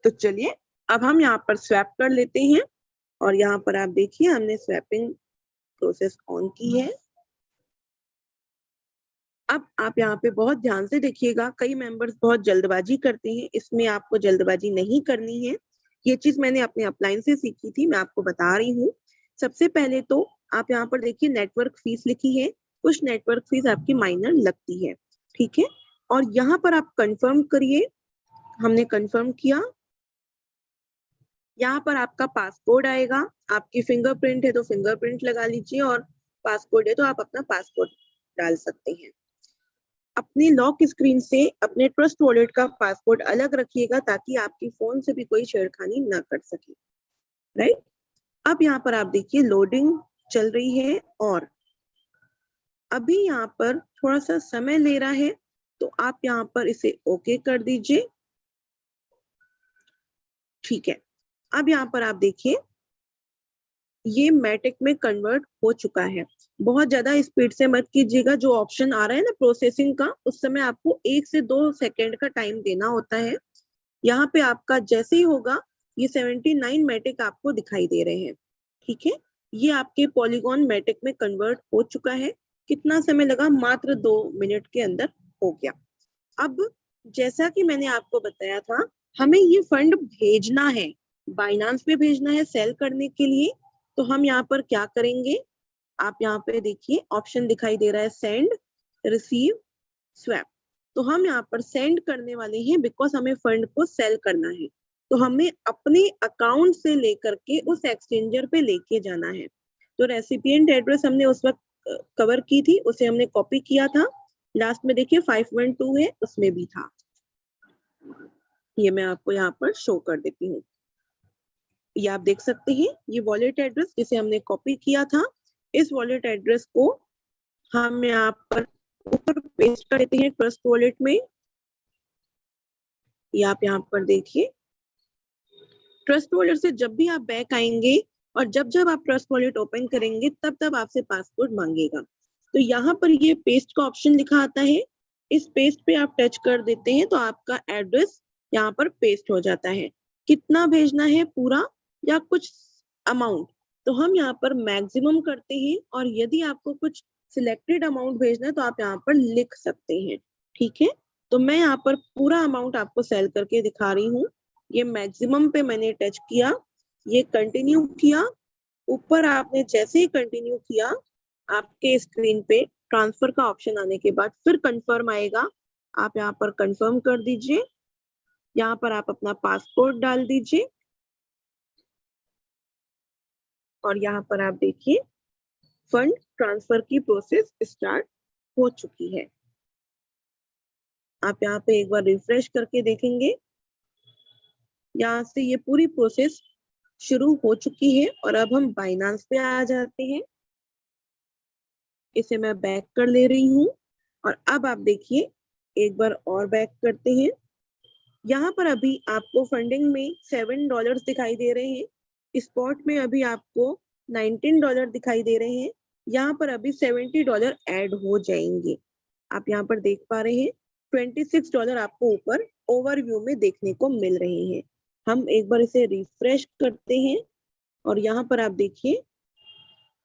B: तो चलिए अब हम यहाँ पर स्वैप कर लेते हैं, और यहाँ पर आप देखिए हमने स्वैपिंग प्रोसेस ऑन की है। अब आप यहाँ पे बहुत ध्यान से देखिएगा, कई मेंबर्स बहुत जल्दबाजी करते हैं, इसमें आपको जल्दबाजी नहीं करनी है। ये चीज मैंने अपने अपलाइन से सीखी थी, मैं आपको बता रही हूँ। सबसे पहले तो आप यहाँ पर देखिए नेटवर्क फीस लिखी है, कुछ नेटवर्क फीस आपकी माइनर लगती है, ठीक है? और यहाँ पर आप कंफर्म करिए, हमने कंफर्म किया। यहाँ पर आपका पासकोड आएगा, आपकी फिंगरप्रिंट है तो फिंगरप्रिंट लगा लीजिए, और पासकोड है तो आप अपना पासकोड डाल सकते हैं। अपनी लॉक स्क्रीन से अपने ट्रस्ट वॉलेट का पासवर्ड अलग रखिएगा, ताकि आपकी फोन से भी कोई छेड़खानी ना कर सके, राइट? अब यहाँ पर आप देखिए लोडिंग चल रही है, और अभी यहाँ पर थोड़ा सा समय ले रहा है, तो आप यहाँ पर इसे ओके कर दीजिए, ठीक है? अब यहाँ पर आप देखिए ये मैटिक में कन्वर्ट हो चुका है। बहुत ज्यादा स्पीड से मत कीजिएगा, जो ऑप्शन आ रहा है ना प्रोसेसिंग का, उस समय आपको 1 से 2 सेकंड का टाइम देना होता है। यहाँ पे आपका जैसे ही होगा, ये 79 मैटिक आपको दिखाई दे रहे हैं, ठीक है? ये आपके पॉलीगॉन मैटिक में कन्वर्ट हो चुका है। कितना समय लगा? मात्र 2 मिनट के अंदर हो गया। अब जैसा कि मैंने आपको बताया था, हमें ये फंड भेजना है, बाइनांस पे भेजना है सेल करने के लिए। तो हम यहाँ पर क्या करेंगे, आप यहाँ पे देखिए ऑप्शन दिखाई दे रहा है सेंड, रिसीव, स्वैप। तो हम यहाँ पर सेंड करने वाले हैं, बिकॉज हमें फंड को सेल करना है। तो हमें अपने अकाउंट से लेकर के उस एक्सचेंजर पे लेके जाना है। तो रेसिपिएंट एड्रेस हमने उस वक्त कवर की थी, उसे हमने कॉपी किया था। लास्ट में देखिए 512 है, उसमें भी था। ये मैं आपको यहाँ पर शो कर देती हूँ। ये आप देख सकते हैं, ये वॉलेट एड्रेस जिसे हमने कॉपी किया था, इस वॉलेट एड्रेस को हम यहाँ पर ऊपर पेस्ट कर देते हैं ट्रस्ट वॉलेट में। ये आप यहाँ पर देखिए, ट्रस्ट वॉलेट से जब भी आप बैक आएंगे और जब जब आप ट्रस्ट वॉलेट ओपन करेंगे, तब तब आपसे पासवर्ड मांगेगा। तो यहाँ पर ये पेस्ट का ऑप्शन लिखा आता है, इस पेस्ट पे आप टच कर देते हैं तो आपका एड्रेस यहाँ पर पेस्ट हो जाता है। कितना भेजना है, पूरा या कुछ अमाउंट? तो हम यहाँ पर मैक्सिमम करते हैं, और यदि आपको कुछ सिलेक्टेड अमाउंट भेजना है तो आप यहाँ पर लिख सकते हैं, ठीक है? तो मैं यहाँ पर पूरा अमाउंट आपको सेल करके दिखा रही हूँ। ये मैक्सिमम पे मैंने टच किया, ये कंटिन्यू किया। ऊपर आपने जैसे ही कंटिन्यू किया, आपके स्क्रीन पे ट्रांसफर का ऑप्शन आने के बाद फिर कंफर्म आएगा। आप यहाँ पर कंफर्म कर दीजिए, यहाँ पर आप अपना पासपोर्ट डाल दीजिए, और यहाँ पर आप देखिए फंड ट्रांसफर की प्रोसेस स्टार्ट हो चुकी है। आप यहाँ पे एक बार रिफ्रेश करके देखेंगे, यहाँ से ये पूरी प्रोसेस शुरू हो चुकी है। और अब हम बाइनांस पे आ जाते हैं, इसे मैं बैक कर ले रही हूँ, और अब आप देखिए एक बार और बैक करते हैं। यहाँ पर अभी आपको फंडिंग में $7 दिखाई दे रहे हैं, स्पॉट में अभी आपको $19 दिखाई दे रहे हैं। यहाँ पर अभी $70 ऐड हो जाएंगे। आप यहाँ पर देख पा रहे हैं $26 आपको ऊपर ओवरव्यू में देखने को मिल रहे हैं। हम एक बार इसे रिफ्रेश करते हैं, और यहाँ पर आप देखिए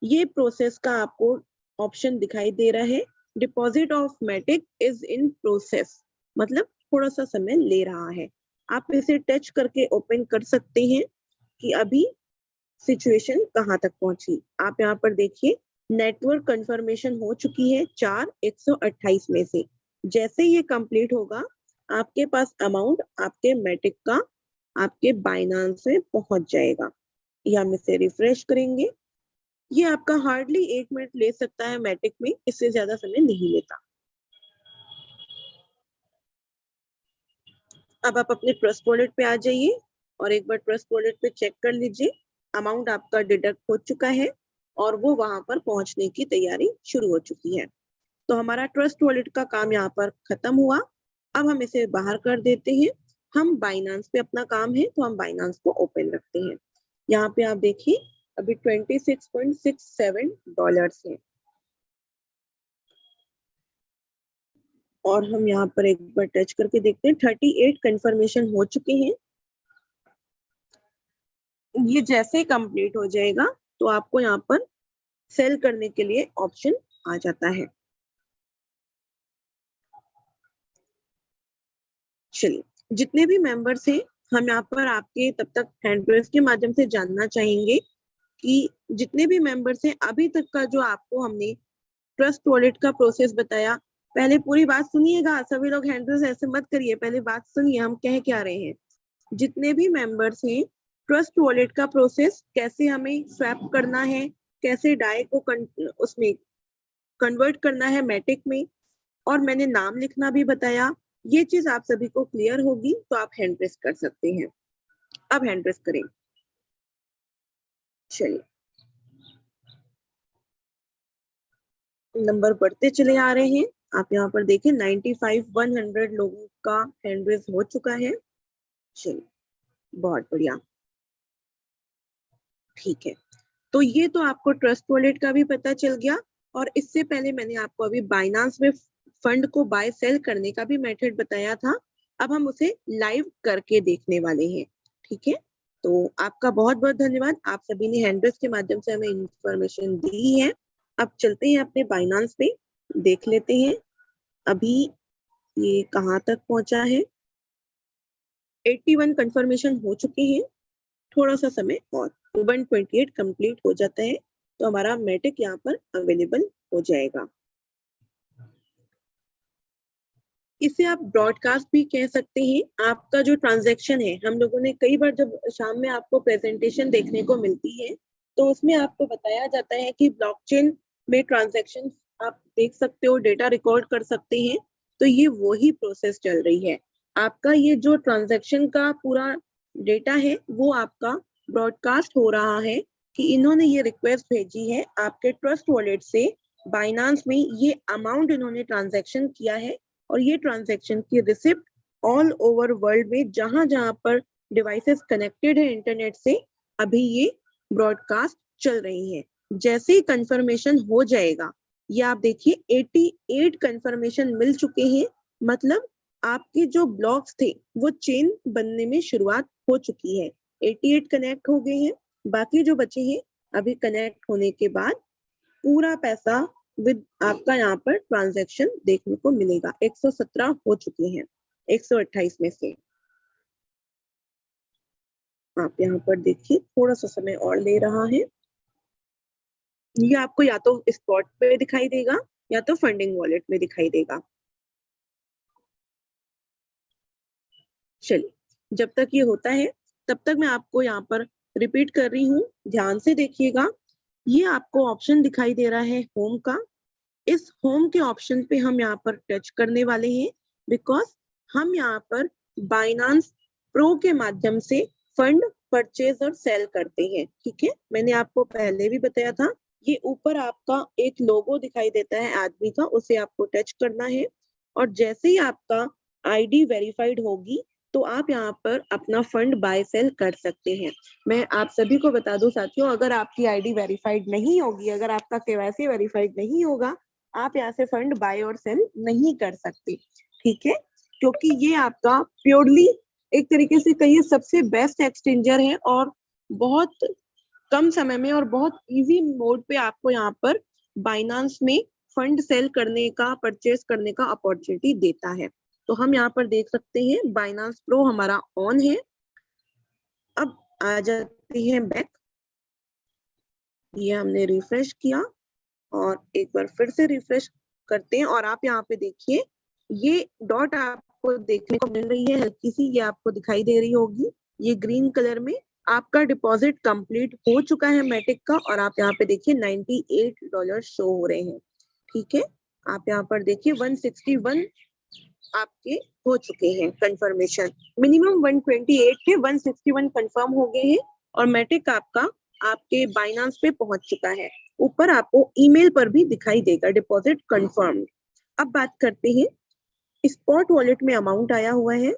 B: ये प्रोसेस का आपको ऑप्शन दिखाई दे रहा है, deposit of Matic is in process, मतलब थोड़ा सा समय ले रहा है। आप इसे टच करके ओपन कर सकते हैं कि अभी सिचुएशन कहाँ तक पहुंची। आप यहाँ पर देखिए नेटवर्क कंफर्मेशन हो चुकी है 4,128 में से। जैसे ये कंप्लीट होगा, आपके पास अमाउंट आपके मैटिक का आपके बाइनांस में पहुंच जाएगा। ये हम इसे रिफ्रेश करेंगे, ये आपका हार्डली 1 मिनट ले सकता है मैटिक में, इससे ज्यादा समय नहीं लेता। अब आप अपने ट्रस्ट वॉलेट पे आ जाइए और एक बार ट्रस्ट वॉलेट पे चेक कर लीजिए, अमाउंट आपका डिडक्ट हो चुका है और वो वहां पर पहुंचने की तैयारी शुरू हो चुकी है। तो हमारा ट्रस्ट वॉलेट का काम यहाँ पर खत्म हुआ। अब हम इसे बाहर कर देते हैं। हम बाइनांस पे अपना काम है तो हम बाइनांस को ओपन रखते हैं। यहाँ पे आप देखिए अभी $26.67 है और हम यहाँ पर एक बार टच करके देखते हैं 38 कंफर्मेशन हो चुके हैं। ये जैसे ही कंप्लीट हो जाएगा तो आपको यहाँ पर सेल करने के लिए ऑप्शन आ जाता है। चलिए, जितने भी मेंबर्स हैं हम यहाँ पर आपके तब तक हैंड रेज के माध्यम से जानना चाहेंगे कि जितने भी मेंबर्स हैं अभी तक का जो आपको हमने ट्रस्ट वॉलेट का प्रोसेस बताया, पहले पूरी बात सुनिएगा। सभी लोग हैंड रेज ऐसे मत करिए, पहले बात सुनिए हम कह क्या रहे हैं। जितने भी मेंबर्स हैं ट्रस्ट वॉलेट का प्रोसेस, कैसे हमें स्वैप करना है, कैसे डाई को उसमें कन्वर्ट करना है मैटिक में, और मैंने नाम लिखना भी बताया। ये चीज आप सभी को क्लियर होगी तो आप हैंड प्रेस कर सकते हैं। अब हैंड प्रेस करें। चलिए, नंबर बढ़ते चले आ रहे हैं। आप यहाँ पर देखिए 95-100 लोगों का हैंड रेस हो चुका है। चलिए, बहुत बढ़िया, ठीक है। तो ये तो आपको ट्रस्ट वॉलेट का भी पता चल गया और इससे पहले मैंने आपको अभी बाइनांस में फंड को बाय सेल करने का भी मेथड बताया था। अब हम उसे लाइव करके देखने वाले हैं, ठीक है। तो आपका बहुत बहुत धन्यवाद, आप सभी ने हैंडरेस के माध्यम से हमें इंफॉर्मेशन दी है। अब चलते हैं अपने बाइनांस पे, देख लेते हैं अभी ये कहाँ तक पहुंचा है। 81 कंफर्मेशन हो चुके हैं, थोड़ा सा समय और 128 कंप्लीट हो जाता है तो हमारा मैटिक यहाँ पर अवेलेबल हो जाएगा। इसे आप ब्रॉडकास्ट भी कह सकते हैं। आपका जो ट्रांजैक्शन है, हम लोगों ने कई बार जब शाम में आपको प्रेजेंटेशन देखने को मिलती है तो उसमें आपको बताया जाता है कि ब्लॉकचेन में ट्रांजैक्शन आप देख सकते हो, डेटा रिकॉर्ड कर सकते हैं। तो ये वही प्रोसेस चल रही है। आपका ये जो ट्रांजैक्शन का पूरा डेटा है वो आपका ब्रॉडकास्ट हो रहा है कि इन्होंने ये रिक्वेस्ट भेजी है आपके ट्रस्ट वॉलेट से बाइनांस में, ये अमाउंट इन्होंने ट्रांजैक्शन किया है और ये ट्रांजैक्शन की रिसिप्ट ऑल ओवर वर्ल्ड में जहां जहां पर डिवाइसेस कनेक्टेड है इंटरनेट से, अभी ये ब्रॉडकास्ट चल रही है। जैसे ही कंफर्मेशन हो जाएगा, ये आप देखिए 88 कंफर्मेशन मिल चुके हैं, मतलब आपके जो ब्लॉक्स थे वो चेन बनने में शुरुआत हो चुकी है। 88 कनेक्ट हो गए हैं, बाकी जो बचे हैं अभी कनेक्ट होने के बाद पूरा पैसा विद आपका यहाँ पर ट्रांजैक्शन देखने को मिलेगा। 117 हो चुके हैं 128 में से। आप यहाँ पर देखिए थोड़ा सा समय और ले रहा है। ये आपको या तो स्पॉट पे दिखाई देगा या तो फंडिंग वॉलेट में दिखाई देगा। चलिए, जब तक ये होता है तब तक मैं आपको यहाँ पर रिपीट कर रही हूँ, ध्यान से देखिएगा। ये आपको ऑप्शन दिखाई दे रहा है होम का। इस होम के ऑप्शन पे हम यहाँ पर टच करने वाले हैं बिकॉज हम यहाँ पर बाइनांस प्रो के माध्यम से फंड परचेज और सेल करते हैं, ठीक है। मैंने आपको पहले भी बताया था, ये ऊपर आपका एक लोगो दिखाई देता है आदमी का, उसे आपको टच करना है और जैसे ही आपका आईडी वेरीफाइड होगी तो आप यहाँ पर अपना फंड बाय सेल कर सकते हैं। मैं आप सभी को बता दूं साथियों, अगर आपकी आईडी वेरीफाइड नहीं होगी, अगर आपका केवाईसी वेरीफाइड नहीं होगा, आप यहाँ से फंड बाय और सेल नहीं कर सकते, ठीक है। क्योंकि ये आपका प्योरली एक तरीके से कहिए सबसे बेस्ट एक्सचेंजर है और बहुत कम समय में और बहुत इजी मोड पे आपको यहाँ पर बाइनांस में फंड सेल करने का, परचेज करने का अपॉर्चुनिटी देता है। तो हम यहाँ पर देख सकते हैं बाइनांस प्रो हमारा ऑन है। अब आ जाते हैं बैक। ये हमने रिफ्रेश किया और एक बार फिर से रिफ्रेश करते हैं और आप यहाँ पे देखिए ये डॉट आपको देखने को मिल रही है हल्की सी, ये आपको दिखाई दे रही होगी, ये ग्रीन कलर में आपका डिपॉजिट कंप्लीट हो चुका है मैटिक का और आप यहाँ पे देखिए $98 शो हो रहे हैं, ठीक है। आप यहाँ पर देखिए 161 आपके हो चुके हैं कंफर्मेशन। मिनिमम 128 थे, 161 कंफर्म हो गए हैं और मैटिक आपका आपके बाइनांस पे पहुंच चुका है। ऊपर आपको ईमेल पर भी दिखाई देगा डिपॉजिट कंफर्म। अब बात करते हैं, स्पॉट वॉलेट में अमाउंट आया हुआ है।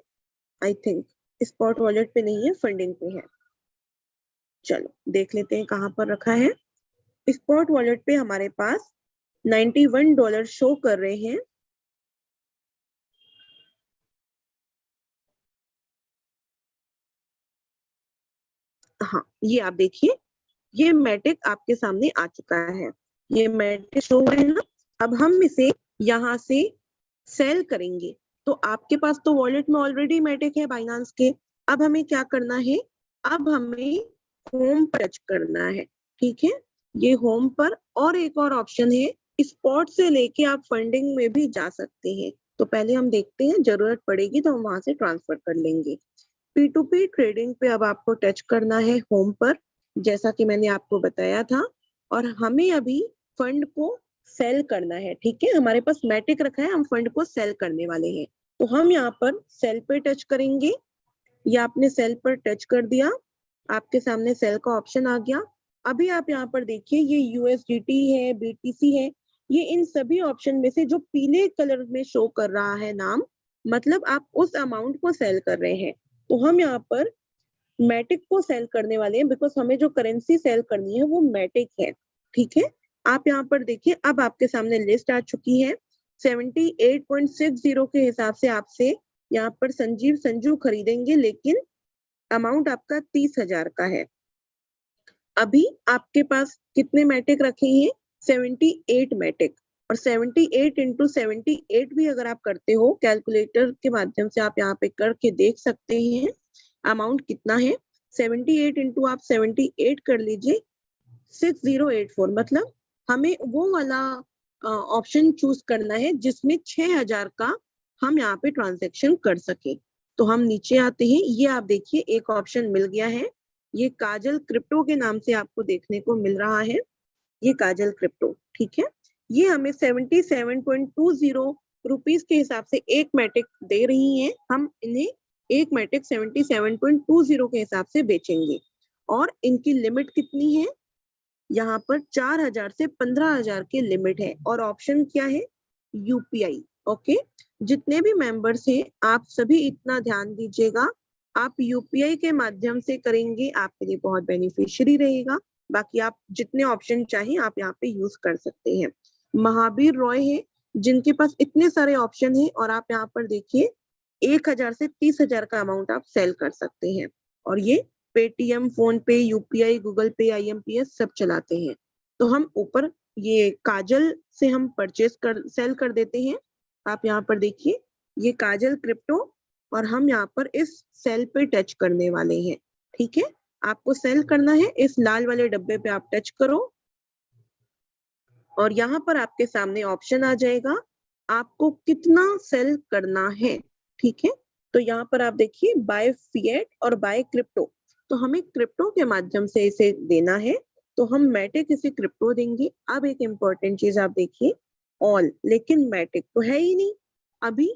B: आई थिंक स्पॉट वॉलेट पे नहीं है, फंडिंग पे है। चलो देख लेते हैं कहाँ पर रखा है। स्पॉट वॉलेट पे हमारे पास $91 शो कर रहे हैं। हाँ, ये आप देखिए, ये मैटिक आपके सामने आ चुका है। ये मैटिक शो है ना। अब हम इसे यहाँ से सेल करेंगे। तो आपके पास तो वॉलेट में ऑलरेडी मैटिक है बाइनांस के। अब हमें क्या करना है, अब हमें होम पर टच करना है। ठीक है, ये होम पर और एक और ऑप्शन है, स्पॉट से लेके आप फंडिंग में भी जा सकते हैं। तो पहले हम देखते हैं, जरूरत पड़ेगी तो हम वहां से ट्रांसफर कर लेंगे। P2P ट्रेडिंग पे अब आपको टच करना है होम पर, जैसा कि मैंने आपको बताया था। और हमें अभी फंड को सेल करना है। ठीक है, हमारे पास मैटिक रखा है, हम फंड को सेल करने वाले हैं। तो हम यहाँ पर सेल पे टच करेंगे। या आपने सेल पर टच कर दिया, आपके सामने सेल का ऑप्शन आ गया। अभी आप यहाँ पर देखिए, ये USDT है, BTC है, ये इन सभी ऑप्शन में से जो पीले कलर में शो कर रहा है नाम, मतलब आप उस अमाउंट को सेल कर रहे हैं। तो हम यहाँ पर मैटिक को सेल करने वाले हैं, बिकॉज हमें जो करेंसी सेल करनी है वो मैटिक है। ठीक है, आप यहाँ पर देखिए, अब आपके सामने लिस्ट आ चुकी है। 78.60 के हिसाब से आपसे यहाँ पर संजीव संजू खरीदेंगे, लेकिन अमाउंट आपका 30,000 का है। अभी आपके पास कितने मैटिक रखे हैं, 78 मैटिक। और 78 इंटू 78 भी अगर आप करते हो कैलकुलेटर के माध्यम से, आप यहाँ पे करके देख सकते हैं अमाउंट कितना है। 78 इंटू आप 78 कर लीजिए, 6084। मतलब हमें वो वाला ऑप्शन चूज करना है जिसमें 6,000 का हम यहाँ पे ट्रांजेक्शन कर सके। तो हम नीचे आते हैं, ये आप देखिए एक ऑप्शन मिल गया है, ये काजल क्रिप्टो के नाम से आपको देखने को मिल रहा है। ये काजल क्रिप्टो, ठीक है, ये हमें 77.20 रुपीज के हिसाब से एक मैटिक दे रही है। हम इन्हें एक मैटिक 77.20 के हिसाब से बेचेंगे। और इनकी लिमिट कितनी है, यहाँ पर 4,000 से 15,000 की लिमिट है। और ऑप्शन क्या है, UPI। ओके, जितने भी मेंबर्स हैं आप सभी इतना ध्यान दीजिएगा, आप UPI के माध्यम से करेंगे, आपके लिए बहुत बेनिफिशियरी रहेगा। बाकी आप जितने ऑप्शन चाहें आप यहाँ पे यूज कर सकते हैं। महावीर रॉय है, जिनके पास इतने सारे ऑप्शन हैं, और आप यहाँ पर देखिए 1,000 से 30,000 का अमाउंट आप सेल कर सकते हैं। और ये पेटीएम, फोन पे, UPI, गूगल पे, IMPS सब चलाते हैं। तो हम ऊपर ये काजल से हम परचेज कर सेल कर देते हैं। आप यहाँ पर देखिए, ये काजल क्रिप्टो, और हम यहाँ पर इस सेल पे टच करने वाले हैं। ठीक है, आपको सेल करना है, इस लाल वाले डब्बे पे आप टच करो और यहाँ पर आपके सामने ऑप्शन आ जाएगा आपको कितना सेल करना है। ठीक है, तो यहाँ पर आप देखिए बाय फिएट और बाय क्रिप्टो। तो हमें क्रिप्टो के माध्यम से इसे देना है, तो हम मैटिक इसे क्रिप्टो देंगे। अब एक इम्पोर्टेंट चीज आप देखिए, ऑल, लेकिन मैटिक तो है ही नहीं अभी।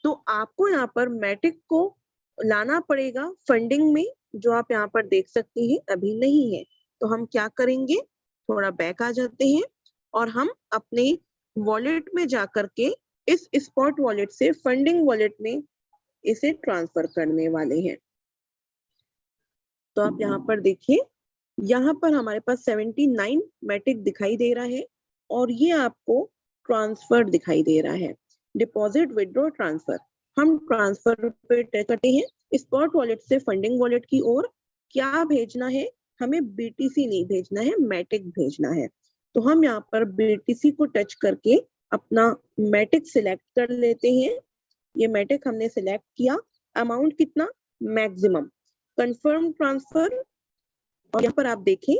B: तो आपको यहाँ पर मैटिक को लाना पड़ेगा फंडिंग में, जो आप यहाँ पर देख सकते हैं अभी नहीं है। तो हम क्या करेंगे, थोड़ा बैक आ जाते हैं और हम अपने वॉलेट में जाकर के इस स्पॉट वॉलेट से फंडिंग वॉलेट में इसे ट्रांसफर करने वाले हैं। तो आप यहाँ पर देखिए, यहाँ पर हमारे पास 79 मैटिक दिखाई दे रहा है और ये आपको ट्रांसफर दिखाई दे रहा है, डिपॉजिट, विड्रॉ, ट्रांसफर। हम ट्रांसफर पे टच करते हैं, स्पॉट वॉलेट से फंडिंग वॉलेट की ओर। क्या भेजना है, हमें BTC नहीं भेजना है, मैटिक भेजना है। तो हम यहाँ पर BTC को टच करके अपना मैटिक सिलेक्ट कर लेते हैं। ये मैटिक हमने सिलेक्ट किया, अमाउंट कितना, मैक्सिमम, कंफर्म ट्रांसफर। और यहाँ पर आप देखें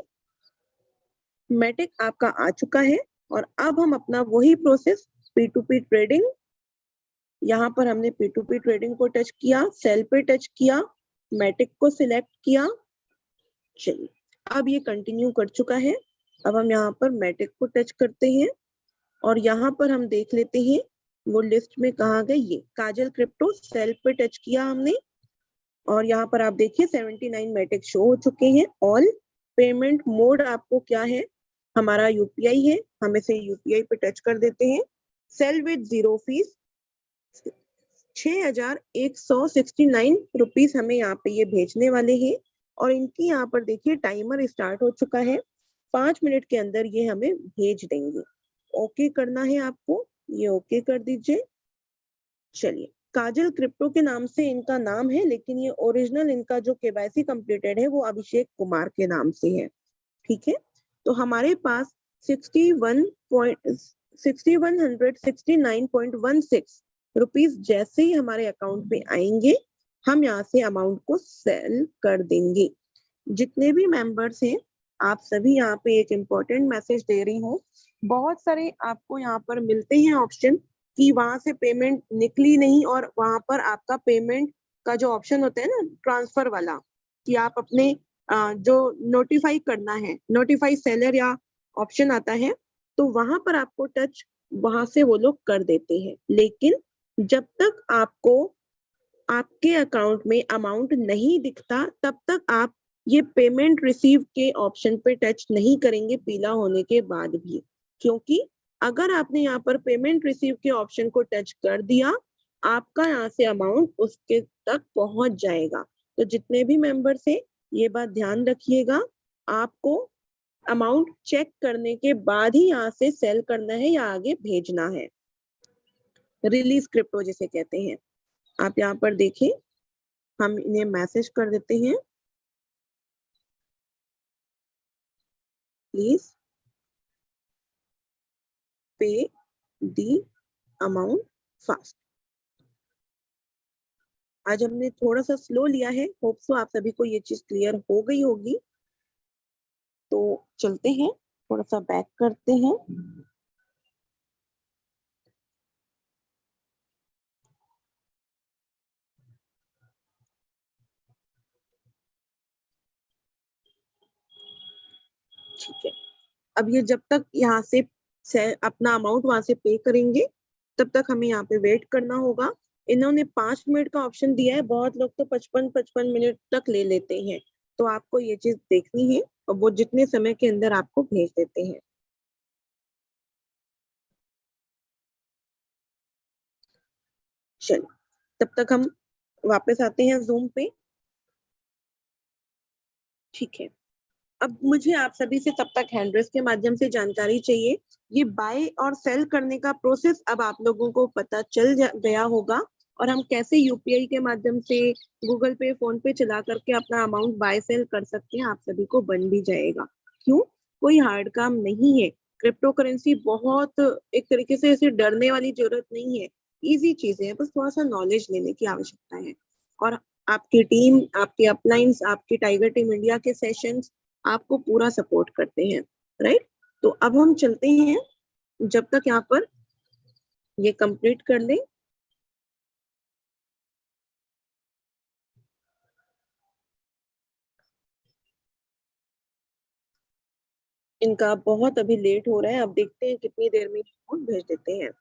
B: मैटिक आपका आ चुका है। और अब हम अपना वही प्रोसेस P2P ट्रेडिंग, यहाँ पर हमने P2P ट्रेडिंग को टच किया, सेल पे टच किया, मैटिक को सिलेक्ट किया। चलिए, अब ये कंटिन्यू कर चुका है। अब हम यहाँ पर मैटिक को टच करते हैं और यहाँ पर हम देख लेते हैं वो लिस्ट में कहाँ गए, ये काजल क्रिप्टो सेल पे टच किया हमने और यहाँ पर आप देखिए 79 मेटिक शो हो चुके हैं। ऑल पेमेंट मोड आपको क्या है, हमारा यूपीआई है, हम इसे यूपीआई पे टच कर देते हैं। Sell with zero fees 6,169 rupees हमें यहाँ पे ये भेजने वाले हैं और इनकी यहाँ पर देखिए टाइमर स्टार्ट हो चुका है, 5 मिनट के अंदर ये हमें भेज देंगे। ओके करना है आपको, ये ओके कर दीजिए। चलिए, काजल क्रिप्टो के नाम से इनका नाम है, लेकिन ये ओरिजिनल इनका जो केवाईसी कंप्लीटेड है वो अभिषेक कुमार के नाम से है। ठीक है, तो हमारे पास 6169.16 रुपीज जैसे ही हमारे अकाउंट में आएंगे, हम यहाँ से अमाउंट को सेल कर देंगे। जितने भी मेंबर्स हैं, आप सभी यहाँ पे एक इम्पोर्टेंट मैसेज दे रही हूँ। बहुत सारे आपको यहाँ पर मिलते हैं ऑप्शन कि वहां से पेमेंट निकली नहीं और वहां पर आपका पेमेंट का जो ऑप्शन होता है ना ट्रांसफर वाला, कि आप अपने जो नोटिफाई करना है, नोटिफाई सेलर या ऑप्शन आता है, तो वहां पर आपको टच वहां से वो लोग कर देते हैं। लेकिन जब तक आपको आपके अकाउंट में अमाउंट नहीं दिखता, तब तक आप ये पेमेंट रिसीव के ऑप्शन पे टच नहीं करेंगे पीला होने के बाद भी, क्योंकि अगर आपने यहाँ पर पेमेंट रिसीव के ऑप्शन को टच कर दिया, आपका यहाँ से अमाउंट उसके तक पहुंच जाएगा। तो जितने भी मेंबर्स हैं, ये बात ध्यान रखिएगा, आपको अमाउंट चेक करने के बाद ही यहाँ से सेल करना है या आगे भेजना है। रिलीज क्रिप्टो जिसे कहते हैं, आप यहाँ पर देखें, हम इन्हें मैसेज कर देते हैं, please pay the amount fast. आज हमने थोड़ा सा स्लो लिया है, होप सो आप सभी को ये चीज क्लियर हो गई होगी। तो चलते हैं, थोड़ा सा बैक करते हैं। ठीक है, अब ये जब तक यहाँ से अपना अमाउंट वहां से पे करेंगे, तब तक हमें यहाँ पे वेट करना होगा। इन्होंने 5 मिनट का ऑप्शन दिया है, बहुत लोग तो 55-55 मिनट तक ले लेते हैं, तो आपको ये चीज देखनी है और वो जितने समय के अंदर आपको भेज देते हैं। चलिए, तब तक हम वापस आते हैं जूम पे। ठीक है, अब मुझे आप सभी से तब तक हैंडरेस के माध्यम से जानकारी चाहिए। ये बाय और सेल करने का प्रोसेस अब आप लोगों को पता चल गया होगा, और हम कैसे यूपीआई के माध्यम से, गूगल पे, फोन पे चला करके अपना अमाउंट बाय सेल कर सकते हैं, आप सभी को बन भी जाएगा। क्यों, कोई हार्ड काम नहीं है। क्रिप्टो करेंसी बहुत एक तरीके से ऐसे डरने वाली जरूरत नहीं है, इजी चीजें है, बस थोड़ा सा नॉलेज लेने की आवश्यकता है। और आपकी टीम, आपके अपलाइंस, आपकी टाइगर टीम इंडिया के सेशंस आपको पूरा सपोर्ट करते हैं, राइट। तो अब हम चलते हैं, जब तक यहाँ पर ये कंप्लीट कर लें। इनका बहुत अभी लेट हो रहा है, अब देखते हैं कितनी देर में भेज देते हैं।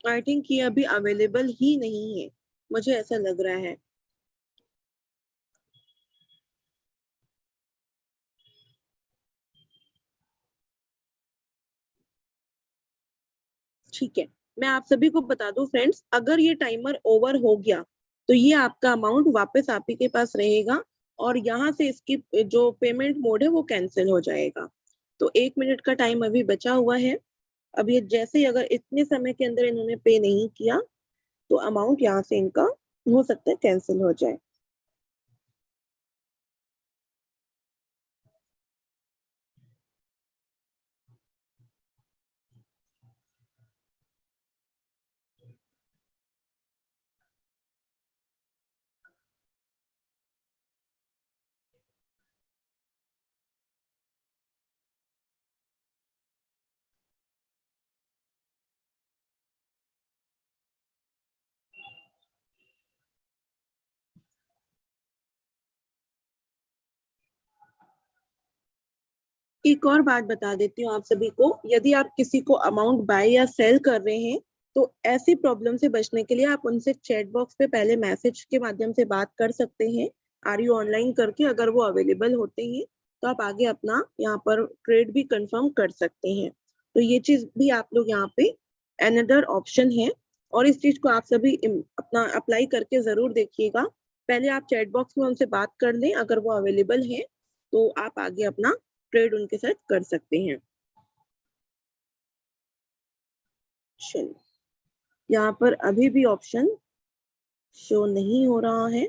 B: आई थिंक ये अभी अवेलेबल ही नहीं है, मुझे ऐसा लग रहा है। ठीक है, मैं आप सभी को बता दूं फ्रेंड्स, अगर ये टाइमर ओवर हो गया तो ये आपका अमाउंट वापस आप ही के पास रहेगा और यहाँ से इसकी जो पेमेंट मोड है वो कैंसिल हो जाएगा। तो 1 मिनट का टाइम अभी बचा हुआ है। अब ये जैसे ही अगर इतने समय के अंदर इन्होंने पे नहीं किया, तो अमाउंट यहाँ से इनका हो सकता है कैंसिल हो जाए। एक और बात बता देती हूँ आप सभी को, यदि आप किसी को अमाउंट बाय या सेल कर रहे हैं तो ऐसी प्रॉब्लम से बचने के लिए आप उनसे चैट बॉक्स पे पहले मैसेज के माध्यम से बात कर सकते हैं, आर यू ऑनलाइन करके। अगर वो अवेलेबल होते हैं तो आप आगे अपना यहाँ पर ट्रेड भी कंफर्म कर सकते हैं। तो ये चीज भी आप लोग यहाँ पे अनदर ऑप्शन है, और इस चीज को आप सभी अपना अप्लाई करके जरूर देखिएगा। पहले आप चैट बॉक्स में उनसे बात कर लें, अगर वो अवेलेबल है तो आप आगे अपना ट्रेड उनके साथ कर सकते हैं। चलिए, यहाँ पर अभी भी ऑप्शन शो नहीं हो रहा है।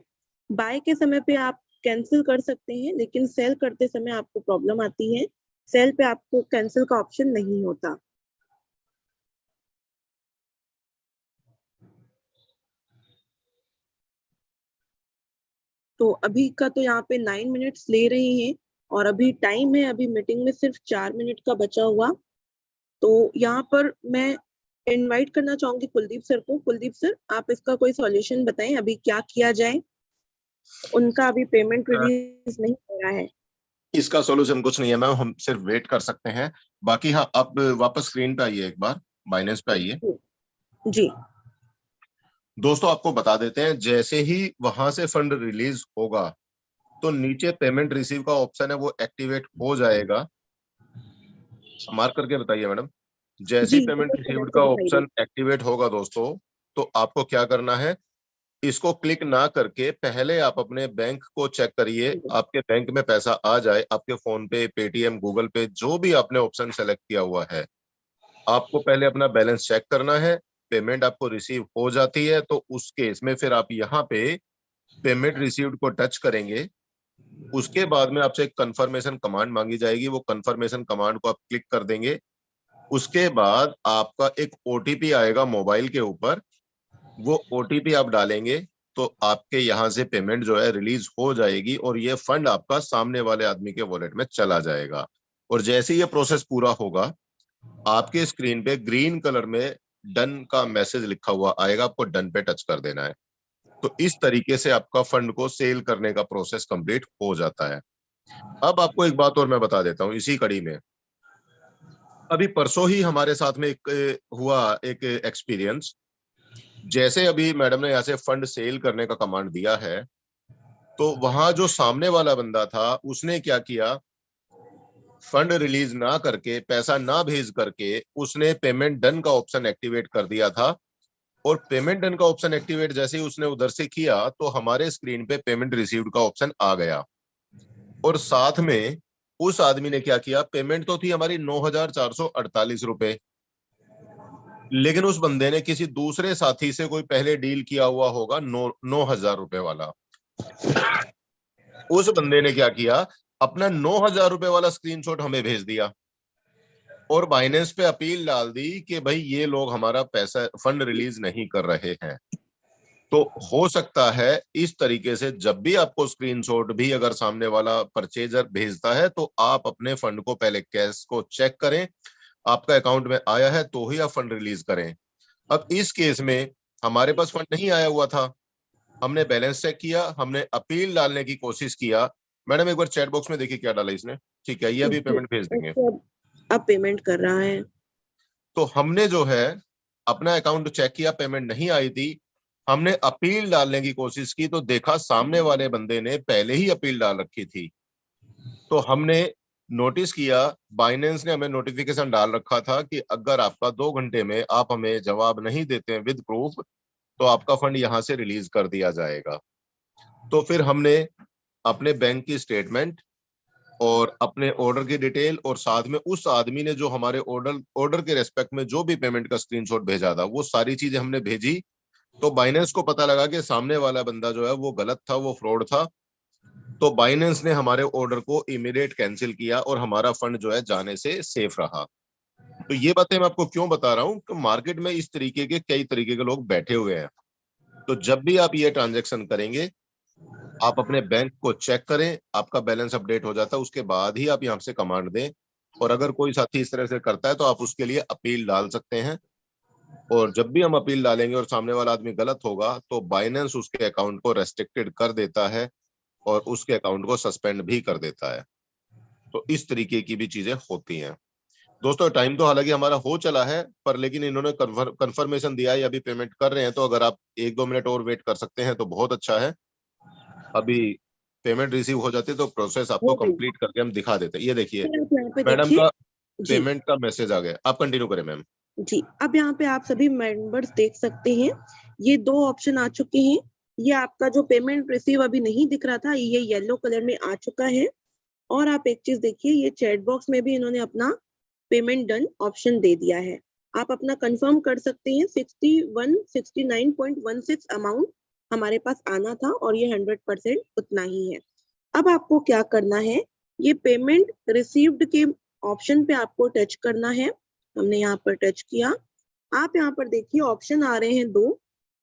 B: बाय के समय पे आप कैंसिल कर सकते हैं, लेकिन सेल करते समय आपको प्रॉब्लम आती है। सेल पे आपको कैंसिल का ऑप्शन नहीं होता। तो अभी का तो यहाँ पे 9 मिनट्स ले रहे हैं, और अभी टाइम है, अभी मीटिंग में सिर्फ 4 मिनट का बचा हुआ। तो यहाँ पर मैं इनवाइट करना चाहूंगी कुलदीप सर को। कुलदीप सर, आप इसका कोई सॉल्यूशन बताएं, अभी क्या किया जाए? उनका अभी पेमेंट रिलीज नहीं हो रहा है।
A: इसका सॉल्यूशन कुछ नहीं है मैम, हम सिर्फ वेट कर सकते हैं। बाकी हाँ, आप वापस स्क्रीन पे आइए, एक बार बाइनेंस पे आइए।
B: जी
A: दोस्तों आपको बता देते हैं, जैसे ही वहां से फंड रिलीज होगा तो नीचे पेमेंट रिसीव का ऑप्शन है, वो एक्टिवेट हो जाएगा। मार्क करके बताइए मैडम। जैसे
B: जी,
A: ही पेमेंट रिसीव्ड
B: से
A: का
B: दिखाई दे।
A: ऑप्शन एक्टिवेट होगा दोस्तों, तो आपको क्या करना है, इसको क्लिक ना करके पहले आप अपने बैंक को चेक करिए। आपके बैंक में पैसा आ जाए, आपके फोन पे, पेटीएम, गूगल पे, जो भी आपने ऑप्शन सेलेक्ट किया हुआ है, आपको पहले अपना बैलेंस चेक करना है। पेमेंट आपको रिसीव हो जाती है तो उस केस में फिर आप यहाँ पे पेमेंट रिसीव्ड को टच करेंगे। उसके बाद में आपसे एक कंफर्मेशन कमांड मांगी जाएगी, वो कंफर्मेशन कमांड को आप क्लिक कर देंगे। उसके बाद आपका एक ओटीपी आएगा मोबाइल के ऊपर, वो ओटीपी आप डालेंगे तो आपके यहाँ से पेमेंट जो है रिलीज हो जाएगी, और ये फंड आपका सामने वाले आदमी के वॉलेट में चला जाएगा। और जैसे ये प्रोसेस पूरा होगा, आपके स्क्रीन पे ग्रीन कलर में डन का मैसेज लिखा हुआ आएगा, आपको डन पे टच कर देना है। तो इस तरीके से आपका फंड को सेल करने का प्रोसेस कंप्लीट हो जाता है। अब आपको एक बात और मैं बता देता हूँ इसी कड़ी में। अभी परसों ही हमारे साथ में हुआ एक एक्सपीरियंस। जैसे अभी मैडम ने यहाँ से फंड सेल करने का कमांड दिया है, तो वहां जो सामने वाला बंदा था उसने क्या किया, फंड रिलीज ना करके, पैसा ना भेज करके, उसने पेमेंट डन का ऑप्शन एक्टिवेट कर दिया था। और पेमेंट डन का ऑप्शन एक्टिवेट जैसे ही उसने उधर से किया तो हमारे स्क्रीन पे पेमेंट रिसीव्ड का ऑप्शन आ गया। और साथ में उस आदमी ने क्या किया, पेमेंट तो थी हमारी 9,448 रुपए, लेकिन उस बंदे ने किसी दूसरे साथी से कोई पहले डील किया हुआ होगा 9,000 रुपए वाला। उस बंदे ने क्या किया, अपना 9,000 रुपए वाला स्क्रीनशॉट हमें भेज दिया और बाइनेंस पे अपील डाल दी कि भाई ये लोग हमारा पैसा फंड रिलीज नहीं कर रहे हैं। तो हो सकता है इस तरीके से जब भी आपको स्क्रीनशॉट भी अगर सामने वाला परचेजर भेजता है तो आप अपने फंड को पहले कैश को चेक करें, आपका अकाउंट में आया है तो ही आप फंड रिलीज करें। अब इस केस में हमारे पास फंड नहीं आया हुआ था, हमने बैलेंस चेक किया, हमने अपील डालने की कोशिश किया। मैडम एक बार चैट बॉक्स में देखिए क्या डाला इसने। ठीक है, ये अभी पेमेंट भेज देंगे।
B: अब पेमेंट कर रहा है।
A: तो हमने जो है अपना अकाउंट चेक किया, पेमेंट नहीं आई थी, हमने अपील डालने की कोशिश की तो देखा सामने वाले बंदे ने पहले ही अपील डाल रखी थी। तो हमने नोटिस किया, बाइनेंस ने हमें नोटिफिकेशन डाल रखा था कि अगर आपका 2 घंटे में आप हमें जवाब नहीं देते हैं विद प्रूफ, तो आपका फंड यहां से रिलीज कर दिया जाएगा। तो फिर हमने अपने बैंक की स्टेटमेंट और अपने ऑर्डर की डिटेल और साथ में उस आदमी ने जो हमारे ऑर्डर के रेस्पेक्ट में जो भी पेमेंट का स्क्रीनशॉट भेजा था वो सारी चीजें हमने भेजी। तो बाइनेंस को पता लगा कि सामने वाला बंदा जो है वो गलत था, वो फ्रॉड था। तो बाइनेंस ने हमारे ऑर्डर को इमीडिएट कैंसिल किया और हमारा फंड जो है जाने से सेफ रहा। तो ये बातें मैं आपको क्यों बता रहा हूँ कि मार्केट में इस तरीके के कई तरीके के लोग बैठे हुए हैं। तो जब भी आप ये ट्रांजेक्शन करेंगे, आप अपने बैंक को चेक करें, आपका बैलेंस अपडेट हो जाता है, उसके बाद ही आप यहाँ से कमांड दें। और अगर कोई साथी इस तरह से करता है तो आप उसके लिए अपील डाल सकते हैं। और जब भी हम अपील डालेंगे और सामने वाला आदमी गलत होगा तो बाइनेंस उसके अकाउंट को रेस्ट्रिक्टेड कर देता है और उसके अकाउंट को सस्पेंड भी कर देता है। तो इस तरीके की भी चीजें होती हैं। दोस्तों टाइम तो हालांकि हमारा हो चला है, पर लेकिन इन्होंने कंफर्मेशन दिया है, अभी पेमेंट कर रहे हैं, तो अगर आप 1-2 मिनट और वेट कर सकते हैं तो बहुत अच्छा है। अभी पेमेंट रिसीव हो जाती है तो प्रोसेस आपको
B: हो गई।
A: कंप्लीट करके हम दिखा देते हैं। ये देखिए
B: फिर आप यहाँ पे
A: मैडम
B: देखिए
A: का
B: जी,
A: पेमेंट का मैसेज आ गया। आप कंटिन्यू करें मैम।
B: जी। अब यहाँ पे आप सभी मेंबर्स देख सकते हैं, ये 2 ऑप्शन आ चुके हैं। ये आपका जो पेमेंट रिसीव अभी नहीं दिख रहा था, ये येलो कलर में आ चुका है। और आप एक चीज़ देखिए, ये चैट बॉक्स में भी इन्होंने अपना पेमेंट डन ऑप्शन दे दिया है। आप अपना कंफर्म कर सकते हैं, 6169.16 अमाउंट हमारे पास आना था और ये 100% उतना ही है। अब आपको क्या करना है, ये पेमेंट रिसीव्ड के ऑप्शन पे आपको टच करना है। हमने यहाँ पर टच किया। आप यहाँ पर देखिए ऑप्शन आ रहे हैं 2,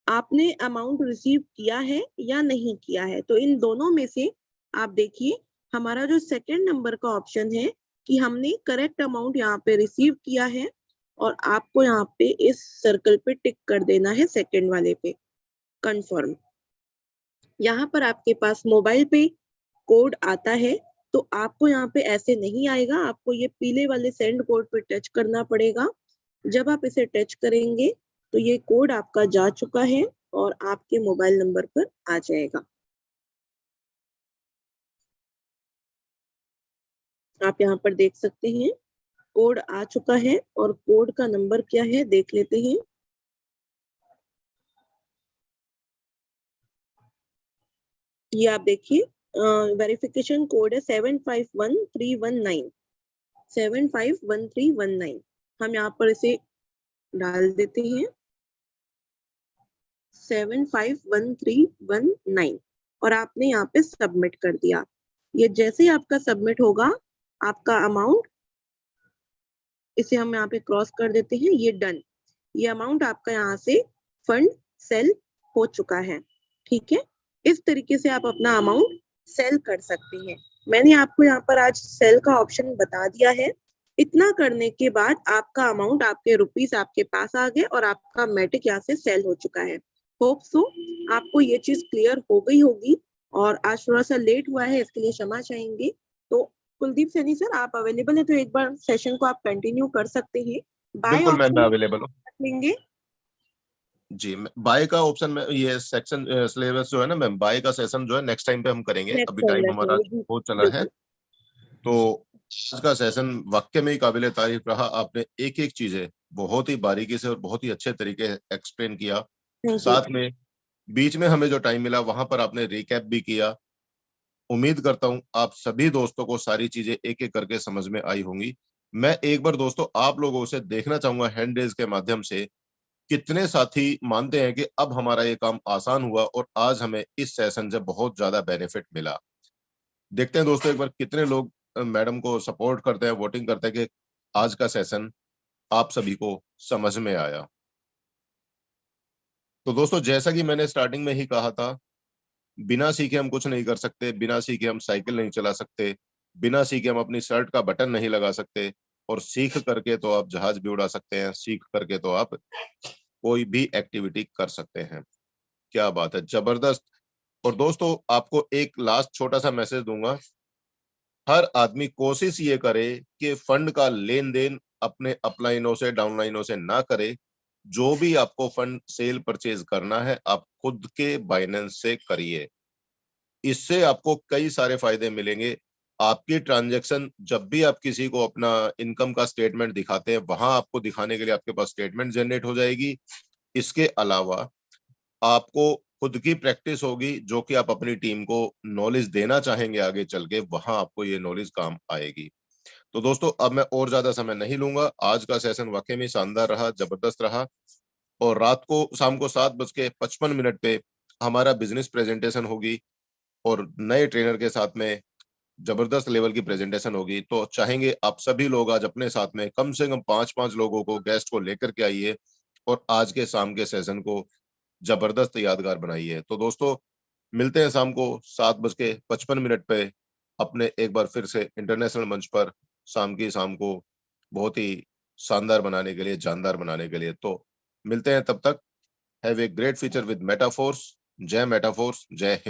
B: आपने अमाउंट रिसीव किया है या नहीं किया है। तो इन दोनों में से आप देखिए, हमारा जो सेकंड नंबर का ऑप्शन है कि हमने करेक्ट अमाउंट यहाँ पे रिसीव किया है, और आपको यहाँ पे इस सर्कल पे टिक कर देना है सेकंड वाले पे, कंफर्म। यहाँ पर आपके पास मोबाइल पे कोड आता है, तो आपको यहाँ पे ऐसे नहीं आएगा, आपको ये पीले वाले सेंड कोड पे टच करना पड़ेगा। जब आप इसे टच करेंगे, तो ये कोड आपका जा चुका है और आपके मोबाइल नंबर पर आ जाएगा। आप यहाँ पर देख सकते हैं, कोड आ चुका है और कोड का नंबर क्या है देख लेते हैं। ये आप देखिए, वेरिफिकेशन कोड है 751319, 751319। हम यहाँ पर इसे डाल देते हैं, 751319, और आपने यहाँ पे सबमिट कर दिया। ये जैसे ही आपका सबमिट होगा, आपका अमाउंट, इसे हम यहाँ पे क्रॉस कर देते हैं, ये डन। ये अमाउंट आपका यहाँ से फंड सेल हो चुका है। ठीक है, इस तरीके से आप अपना अमाउंट सेल कर सकते हैं। मैंने आपको यहाँ पर आज सेल का ऑप्शन बता दिया है। इतना करने के बाद आपका अमाउंट, आपके रुपीस आपके पास आ गए और आपका मैटिक यहाँ से सेल हो चुका है। होप सो आपको ये चीज क्लियर हो गई होगी, और आज थोड़ा सा लेट हुआ है, इसके लिए क्षमा चाहेंगे। तो कुलदीप सैनी सर, आप अवेलेबल है तो एक बार सेशन को आप कंटिन्यू कर सकते हैं। बाय
A: बिल्कुल मैम, मैं
B: ऑप्शन
A: अवेलेबल हूँ।
B: लेंगे।
A: जी, बाय का ऑप्शन में ये सेक्शन सिलेबस जो है ना मैम, बाय का सेशन जो है नेक्स्ट टाइम पे हम करेंगे,
B: नेक्स्ट
A: अभी
B: टाइम
A: टाइम हमारा
B: रखेंगे जी,
A: हो चला है।
B: बिल्कुल।
A: तो इसका सेशन वाकई में ही काबिल तारीफ रहा। आपने एक एक चीजें बहुत ही बारीकी से और बहुत ही अच्छे तरीके एक्सप्लेन किया।
B: Thank you.
A: साथ में बीच में हमें जो टाइम मिला वहां पर आपने रिकैप भी किया। उम्मीद करता हूं आप सभी दोस्तों को सारी चीजें एक एक करके समझ में आई होंगी। मैं एक बार दोस्तों आप लोगों से देखना चाहूंगा हैंड रेज के माध्यम से, कितने साथी मानते हैं कि अब हमारा ये काम आसान हुआ और आज हमें इस सेशन से बहुत ज्यादा बेनिफिट मिला। देखते हैं दोस्तों एक बार कितने लोग मैडम को सपोर्ट करते हैं, वोटिंग करते हैं कि आज का सेशन आप सभी को समझ में आया। तो दोस्तों जैसा कि मैंने स्टार्टिंग में ही कहा था, बिना सीखे हम कुछ नहीं कर सकते, बिना सीखे हम साइकिल नहीं चला सकते, बिना सीखे हम अपनी शर्ट का बटन नहीं लगा सकते, और सीख करके तो आप जहाज भी उड़ा सकते हैं, सीख करके तो आप कोई भी एक्टिविटी कर सकते हैं। क्या बात है, जबरदस्त। और दोस्तों आपको एक लास्ट छोटा सा मैसेज दूंगा, हर आदमी कोशिश ये करे कि फंड का लेन देन अपने अपलाइनों से डाउनलाइनों से ना करे। जो भी आपको फंड सेल परचेज करना है आप खुद के बाइनेंस से करिए। इससे आपको कई सारे फायदे मिलेंगे। आपकी ट्रांजैक्शन जब भी आप किसी को अपना इनकम का स्टेटमेंट दिखाते हैं, वहां आपको दिखाने के लिए आपके पास स्टेटमेंट जनरेट हो जाएगी। इसके अलावा आपको खुद की प्रैक्टिस होगी, जो कि आप अपनी टीम को नॉलेज देना चाहेंगे आगे चल के, वहां आपको ये नॉलेज काम आएगी। तो दोस्तों अब मैं और ज्यादा समय नहीं लूंगा। आज का सेशन वाकई में शानदार रहा, जबरदस्त रहा। और रात को शाम को 7:55 पे हमारा बिजनेस प्रेजेंटेशन होगी और नए ट्रेनर के साथ में जबरदस्त लेवल की प्रेजेंटेशन होगी। तो चाहेंगे आप सभी लोग आज अपने साथ में कम से कम 5-5 लोगों को, गेस्ट को लेकर के आइए और आज के शाम के सेशन को जबरदस्त यादगार बनाइए। तो दोस्तों मिलते हैं शाम को 7:55 पे अपने एक बार फिर से इंटरनेशनल मंच पर, शाम को बहुत ही शानदार बनाने के लिए, जानदार बनाने के लिए। तो मिलते हैं, तब तक have a great future with Metaforce. जय मेटाफोर्स, जय हिंद।